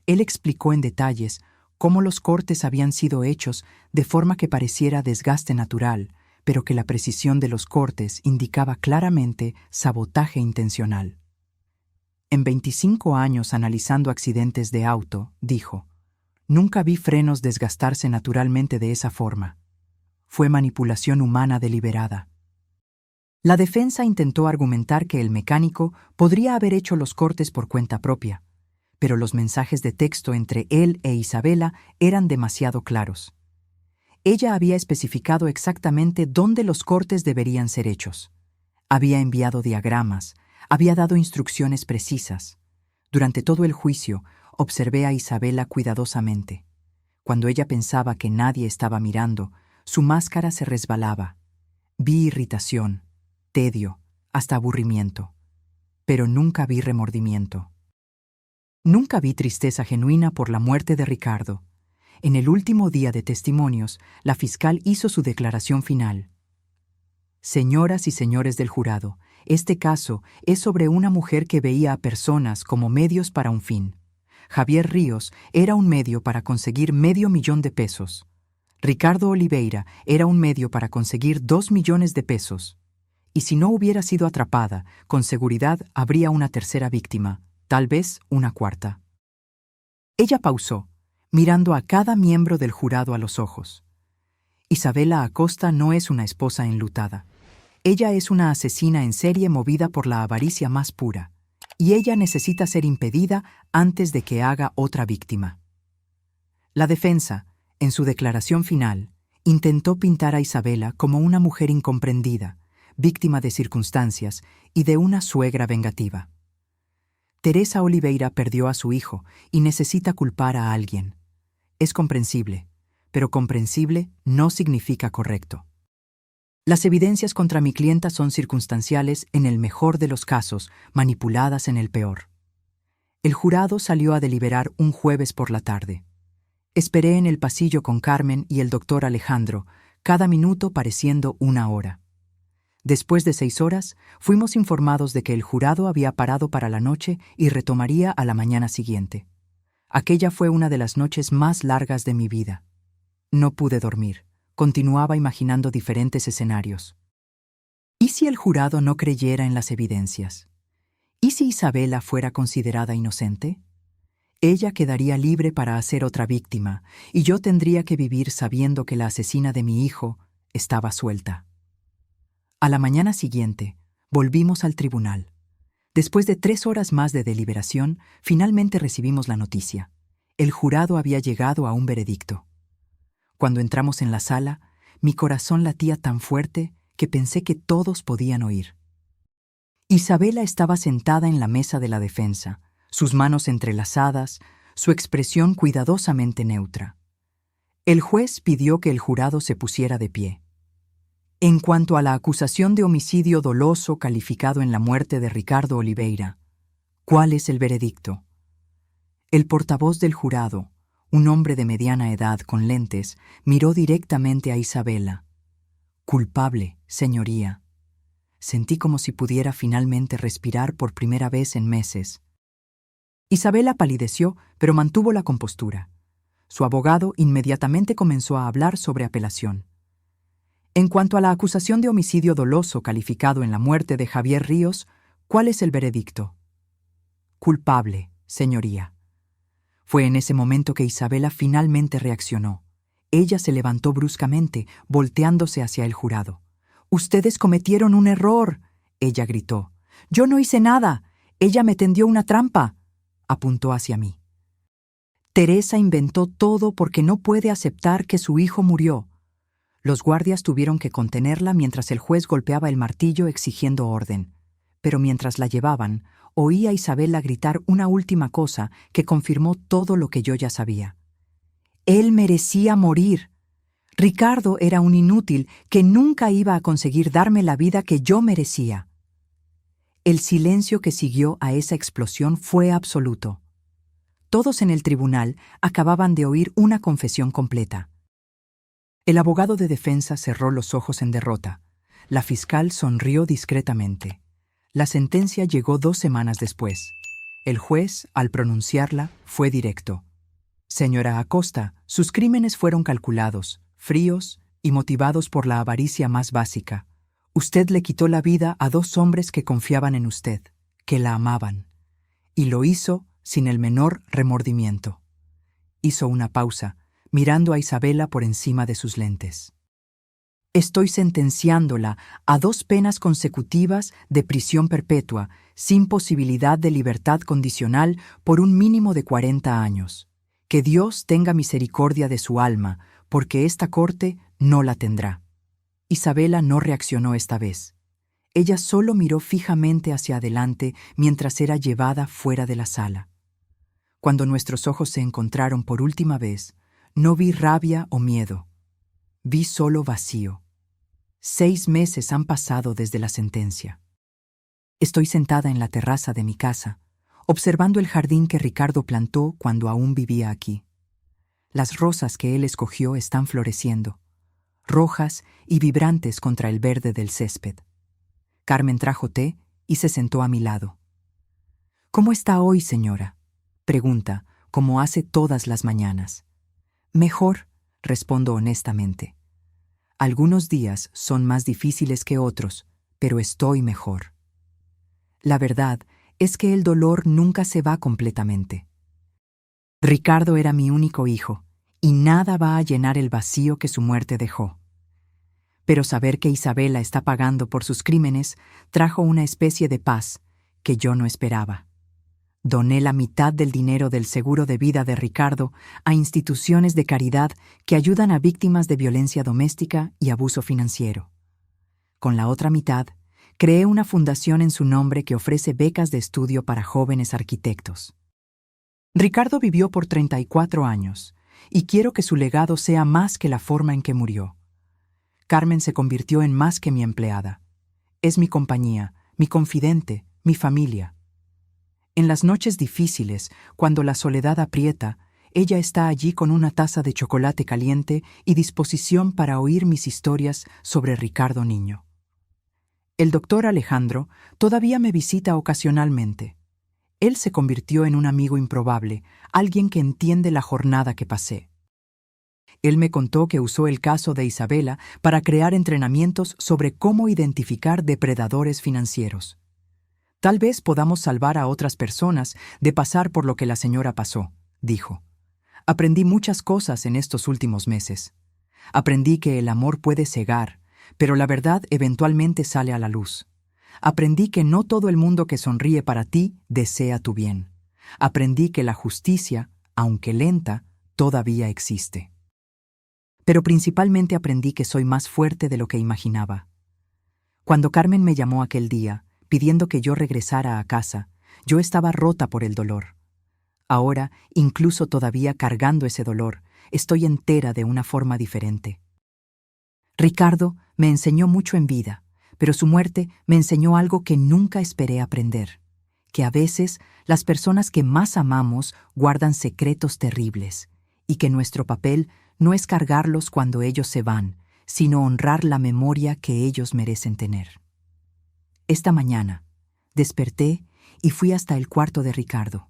Él explicó en detalles cómo los cortes habían sido hechos de forma que pareciera desgaste natural, pero que la precisión de los cortes indicaba claramente sabotaje intencional. En 25 años analizando accidentes de auto, dijo: «Nunca vi frenos desgastarse naturalmente de esa forma. Fue manipulación humana deliberada». La defensa intentó argumentar que el mecánico podría haber hecho los cortes por cuenta propia, pero los mensajes de texto entre él e Isabela eran demasiado claros. Ella había especificado exactamente dónde los cortes deberían ser hechos. Había enviado diagramas, había dado instrucciones precisas. Durante todo el juicio, observé a Isabela cuidadosamente. Cuando ella pensaba que nadie estaba mirando, su máscara se resbalaba. Vi irritación, tedio, hasta aburrimiento. Pero nunca vi remordimiento. Nunca vi tristeza genuina por la muerte de Ricardo. En el último día de testimonios, la fiscal hizo su declaración final. «Señoras y señores del jurado, este caso es sobre una mujer que veía a personas como medios para un fin. Javier Ríos era un medio para conseguir $500,000. Ricardo Oliveira era un medio para conseguir $2 millones. Y si no hubiera sido atrapada, con seguridad habría una tercera víctima, tal vez una cuarta. Ella pausó, mirando a cada miembro del jurado a los ojos. Isabela Acosta no es una esposa enlutada. Ella es una asesina en serie movida por la avaricia más pura, y ella necesita ser impedida antes de que haga otra víctima. La defensa, en su declaración final, intentó pintar a Isabela como una mujer incomprendida, víctima de circunstancias y de una suegra vengativa. Teresa Oliveira perdió a su hijo y necesita culpar a alguien. Es comprensible, pero comprensible no significa correcto. Las evidencias contra mi clienta son circunstanciales en el mejor de los casos, manipuladas en el peor. El jurado salió a deliberar un jueves por la tarde. Esperé en el pasillo con Carmen y el doctor Alejandro, cada minuto pareciendo una hora. Después de 6 horas, fuimos informados de que el jurado había parado para la noche y retomaría a la mañana siguiente. Aquella fue una de las noches más largas de mi vida. No pude dormir. Continuaba imaginando diferentes escenarios. ¿Y si el jurado no creyera en las evidencias? ¿Y si Isabela fuera considerada inocente? Ella quedaría libre para hacer otra víctima, y yo tendría que vivir sabiendo que la asesina de mi hijo estaba suelta. A la mañana siguiente, volvimos al tribunal. Después de 3 horas más de deliberación, finalmente recibimos la noticia. El jurado había llegado a un veredicto. Cuando entramos en la sala, mi corazón latía tan fuerte que pensé que todos podían oír. Isabela estaba sentada en la mesa de la defensa, sus manos entrelazadas, su expresión cuidadosamente neutra. El juez pidió que el jurado se pusiera de pie. En cuanto a la acusación de homicidio doloso calificado en la muerte de Ricardo Oliveira, ¿cuál es el veredicto? El portavoz del jurado, un hombre de mediana edad con lentes, miró directamente a Isabela. Culpable, señoría. Sentí como si pudiera finalmente respirar por primera vez en meses. Isabela palideció, pero mantuvo la compostura. Su abogado inmediatamente comenzó a hablar sobre apelación. En cuanto a la acusación de homicidio doloso calificado en la muerte de Javier Ríos, ¿cuál es el veredicto? Culpable, señoría. Fue en ese momento que Isabela finalmente reaccionó. Ella se levantó bruscamente, volteándose hacia el jurado. «¡Ustedes cometieron un error!», ella gritó. «Yo no hice nada. Ella me tendió una trampa», apuntó hacia mí. «Teresa inventó todo porque no puede aceptar que su hijo murió». Los guardias tuvieron que contenerla mientras el juez golpeaba el martillo exigiendo orden. Pero mientras la llevaban, oí a Isabela gritar una última cosa que confirmó todo lo que yo ya sabía. Él merecía morir. Ricardo era un inútil que nunca iba a conseguir darme la vida que yo merecía. El silencio que siguió a esa explosión fue absoluto. Todos en el tribunal acababan de oír una confesión completa. El abogado de defensa cerró los ojos en derrota. La fiscal sonrió discretamente. La sentencia llegó 2 semanas después. El juez, al pronunciarla, fue directo. Señora Acosta, sus crímenes fueron calculados, fríos y motivados por la avaricia más básica. Usted le quitó la vida a 2 hombres que confiaban en usted, que la amaban. Y lo hizo sin el menor remordimiento. Hizo una pausa, mirando a Isabela por encima de sus lentes. Estoy sentenciándola a 2 penas consecutivas de prisión perpetua, sin posibilidad de libertad condicional por un mínimo de 40 años. Que Dios tenga misericordia de su alma, porque esta corte no la tendrá. Isabela no reaccionó esta vez. Ella solo miró fijamente hacia adelante mientras era llevada fuera de la sala. Cuando nuestros ojos se encontraron por última vez, no vi rabia o miedo. Vi solo vacío. 6 meses han pasado desde la sentencia. Estoy sentada en la terraza de mi casa, observando el jardín que Ricardo plantó cuando aún vivía aquí. Las rosas que él escogió están floreciendo, rojas y vibrantes contra el verde del césped. Carmen trajo té y se sentó a mi lado. «¿Cómo está hoy, señora?», pregunta, como hace todas las mañanas. «Mejor», respondo honestamente. Algunos días son más difíciles que otros, pero estoy mejor. La verdad es que el dolor nunca se va completamente. Ricardo era mi único hijo, y nada va a llenar el vacío que su muerte dejó. Pero saber que Isabela está pagando por sus crímenes trajo una especie de paz que yo no esperaba. Doné la mitad del dinero del seguro de vida de Ricardo a instituciones de caridad que ayudan a víctimas de violencia doméstica y abuso financiero. Con la otra mitad, creé una fundación en su nombre que ofrece becas de estudio para jóvenes arquitectos. Ricardo vivió por 34 años, y quiero que su legado sea más que la forma en que murió. Carmen se convirtió en más que mi empleada. Es mi compañía, mi confidente, mi familia. En las noches difíciles, cuando la soledad aprieta, ella está allí con una taza de chocolate caliente y disposición para oír mis historias sobre Ricardo niño. El doctor Alejandro todavía me visita ocasionalmente. Él se convirtió en un amigo improbable, alguien que entiende la jornada que pasé. Él me contó que usó el caso de Isabela para crear entrenamientos sobre cómo identificar depredadores financieros. Tal vez podamos salvar a otras personas de pasar por lo que la señora pasó, dijo. Aprendí muchas cosas en estos últimos meses. Aprendí que el amor puede cegar, pero la verdad eventualmente sale a la luz. Aprendí que no todo el mundo que sonríe para ti desea tu bien. Aprendí que la justicia, aunque lenta, todavía existe. Pero principalmente aprendí que soy más fuerte de lo que imaginaba. Cuando Carmen me llamó aquel día, pidiendo que yo regresara a casa, yo estaba rota por el dolor. Ahora, incluso todavía cargando ese dolor, estoy entera de una forma diferente. Ricardo me enseñó mucho en vida, pero su muerte me enseñó algo que nunca esperé aprender, que a veces las personas que más amamos guardan secretos terribles, y que nuestro papel no es cargarlos cuando ellos se van, sino honrar la memoria que ellos merecen tener. Esta mañana, desperté y fui hasta el cuarto de Ricardo.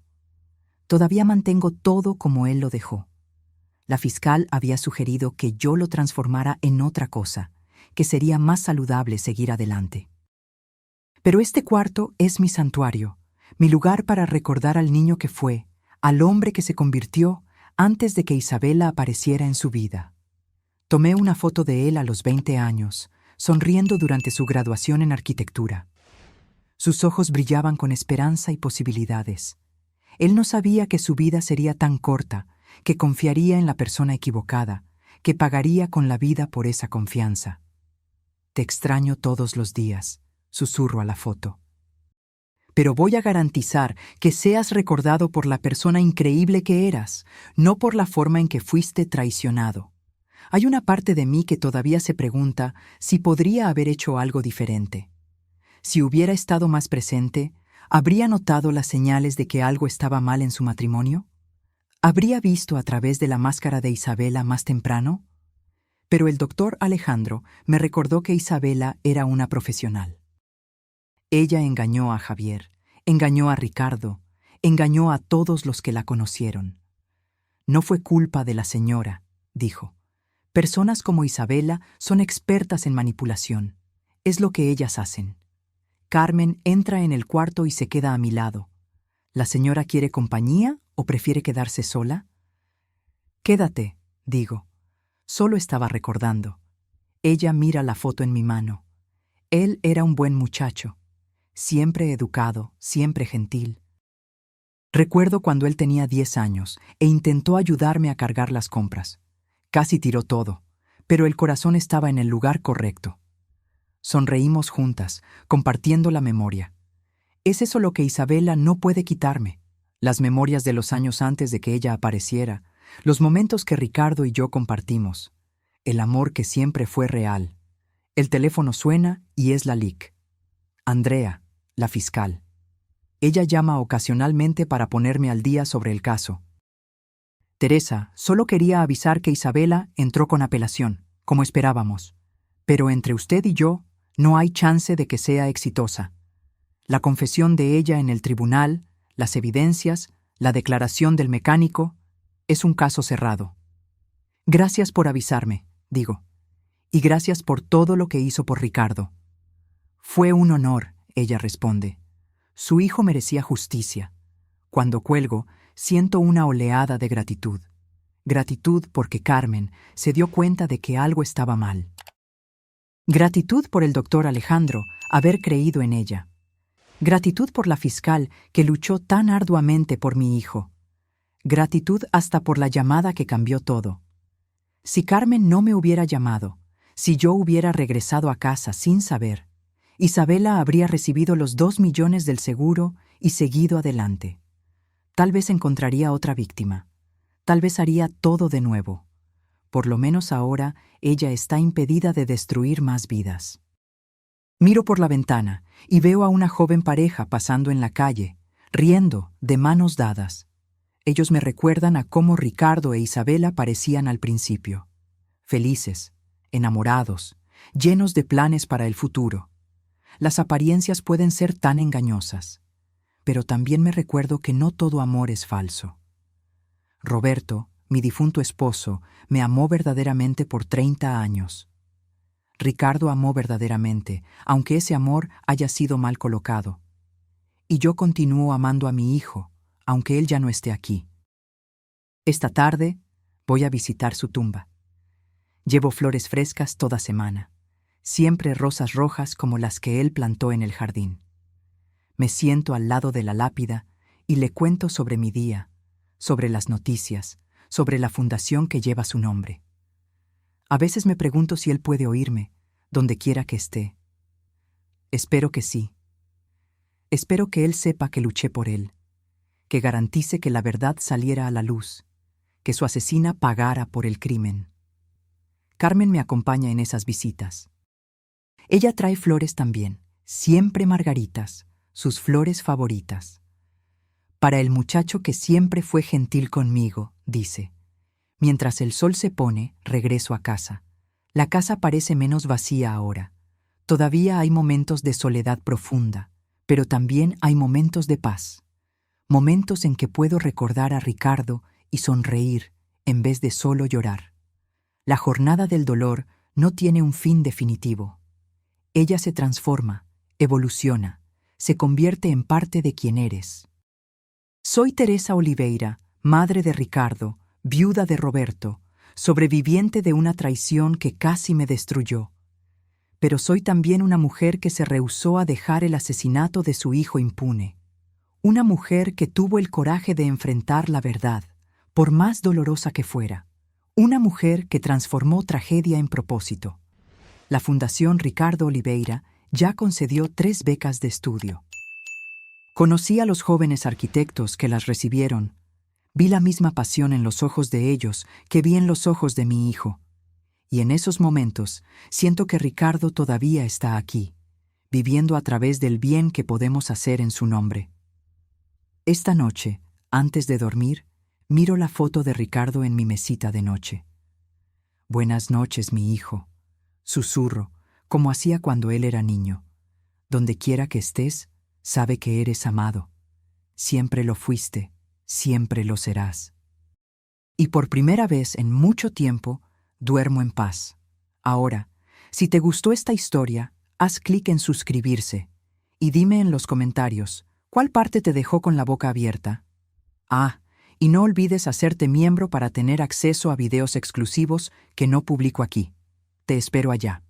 Todavía mantengo todo como él lo dejó. La fiscal había sugerido que yo lo transformara en otra cosa, que sería más saludable seguir adelante. Pero este cuarto es mi santuario, mi lugar para recordar al niño que fue, al hombre que se convirtió antes de que Isabela apareciera en su vida. Tomé una foto de él a los 20 años, sonriendo durante su graduación en arquitectura. Sus ojos brillaban con esperanza y posibilidades. Él no sabía que su vida sería tan corta, que confiaría en la persona equivocada, que pagaría con la vida por esa confianza. Te extraño todos los días, susurro a la foto. Pero voy a garantizar que seas recordado por la persona increíble que eras, no por la forma en que fuiste traicionado. Hay una parte de mí que todavía se pregunta si podría haber hecho algo diferente. Si hubiera estado más presente, ¿habría notado las señales de que algo estaba mal en su matrimonio? ¿Habría visto a través de la máscara de Isabela más temprano? Pero el doctor Alejandro me recordó que Isabela era una profesional. Ella engañó a Javier, engañó a Ricardo, engañó a todos los que la conocieron. No fue culpa de la señora, dijo. Personas como Isabela son expertas en manipulación. Es lo que ellas hacen. Carmen entra en el cuarto y se queda a mi lado. ¿La señora quiere compañía o prefiere quedarse sola? Quédate, digo. Solo estaba recordando. Ella mira la foto en mi mano. Él era un buen muchacho, siempre educado, siempre gentil. Recuerdo cuando él tenía 10 años e intentó ayudarme a cargar las compras. Casi tiró todo, pero el corazón estaba en el lugar correcto. Sonreímos juntas, compartiendo la memoria. Es eso lo que Isabela no puede quitarme. Las memorias de los años antes de que ella apareciera, los momentos que Ricardo y yo compartimos, el amor que siempre fue real. El teléfono suena y es la LIC. Andrea, la fiscal. Ella llama ocasionalmente para ponerme al día sobre el caso. Teresa, solo quería avisar que Isabela entró con apelación, como esperábamos. Pero entre usted y yo, no hay chance de que sea exitosa. La confesión de ella en el tribunal, las evidencias, la declaración del mecánico, es un caso cerrado. Gracias por avisarme, digo. Y gracias por todo lo que hizo por Ricardo. Fue un honor, ella responde. Su hijo merecía justicia. Cuando cuelgo, siento una oleada de gratitud. Gratitud porque Carmen se dio cuenta de que algo estaba mal. Gratitud por el doctor Alejandro haber creído en ella. Gratitud por la fiscal que luchó tan arduamente por mi hijo. Gratitud hasta por la llamada que cambió todo. Si Carmen no me hubiera llamado, si yo hubiera regresado a casa sin saber, Isabela habría recibido los 2 millones del seguro y seguido adelante. Tal vez encontraría otra víctima. Tal vez haría todo de nuevo. Por lo menos ahora ella está impedida de destruir más vidas. Miro por la ventana y veo a una joven pareja pasando en la calle, riendo, de manos dadas. Ellos me recuerdan a cómo Ricardo e Isabela parecían al principio. Felices, enamorados, llenos de planes para el futuro. Las apariencias pueden ser tan engañosas, pero también me recuerdo que no todo amor es falso. Roberto, mi difunto esposo, me amó verdaderamente por 30 años. Ricardo amó verdaderamente, aunque ese amor haya sido mal colocado. Y yo continúo amando a mi hijo, aunque él ya no esté aquí. Esta tarde voy a visitar su tumba. Llevo flores frescas toda semana, siempre rosas rojas como las que él plantó en el jardín. Me siento al lado de la lápida y le cuento sobre mi día, sobre las noticias, sobre la fundación que lleva su nombre. A veces me pregunto si él puede oírme, donde quiera que esté. Espero que sí. Espero que él sepa que luché por él, que garantice que la verdad saliera a la luz, que su asesina pagara por el crimen. Carmen me acompaña en esas visitas. Ella trae flores también, siempre margaritas, sus flores favoritas. Para el muchacho que siempre fue gentil conmigo, dice. Mientras el sol se pone, regreso a casa. La casa parece menos vacía ahora. Todavía hay momentos de soledad profunda, pero también hay momentos de paz. Momentos en que puedo recordar a Ricardo y sonreír en vez de solo llorar. La jornada del dolor no tiene un fin definitivo. Ella se transforma, evoluciona, se convierte en parte de quien eres. Soy Teresa Oliveira, madre de Ricardo, viuda de Roberto, sobreviviente de una traición que casi me destruyó. Pero soy también una mujer que se rehusó a dejar el asesinato de su hijo impune. Una mujer que tuvo el coraje de enfrentar la verdad, por más dolorosa que fuera. Una mujer que transformó tragedia en propósito. La Fundación Ricardo Oliveira ya concedió 3 becas de estudio. Conocí a los jóvenes arquitectos que las recibieron. Vi la misma pasión en los ojos de ellos que vi en los ojos de mi hijo. Y en esos momentos siento que Ricardo todavía está aquí, viviendo a través del bien que podemos hacer en su nombre. Esta noche, antes de dormir, miro la foto de Ricardo en mi mesita de noche. Buenas noches, mi hijo. Susurro, como hacía cuando él era niño. Donde quiera que estés, sabe que eres amado. Siempre lo fuiste, siempre lo serás. Y por primera vez en mucho tiempo, duermo en paz. Ahora, si te gustó esta historia, haz clic en suscribirse y dime en los comentarios, ¿cuál parte te dejó con la boca abierta? Y no olvides hacerte miembro para tener acceso a videos exclusivos que no publico aquí. Te espero allá.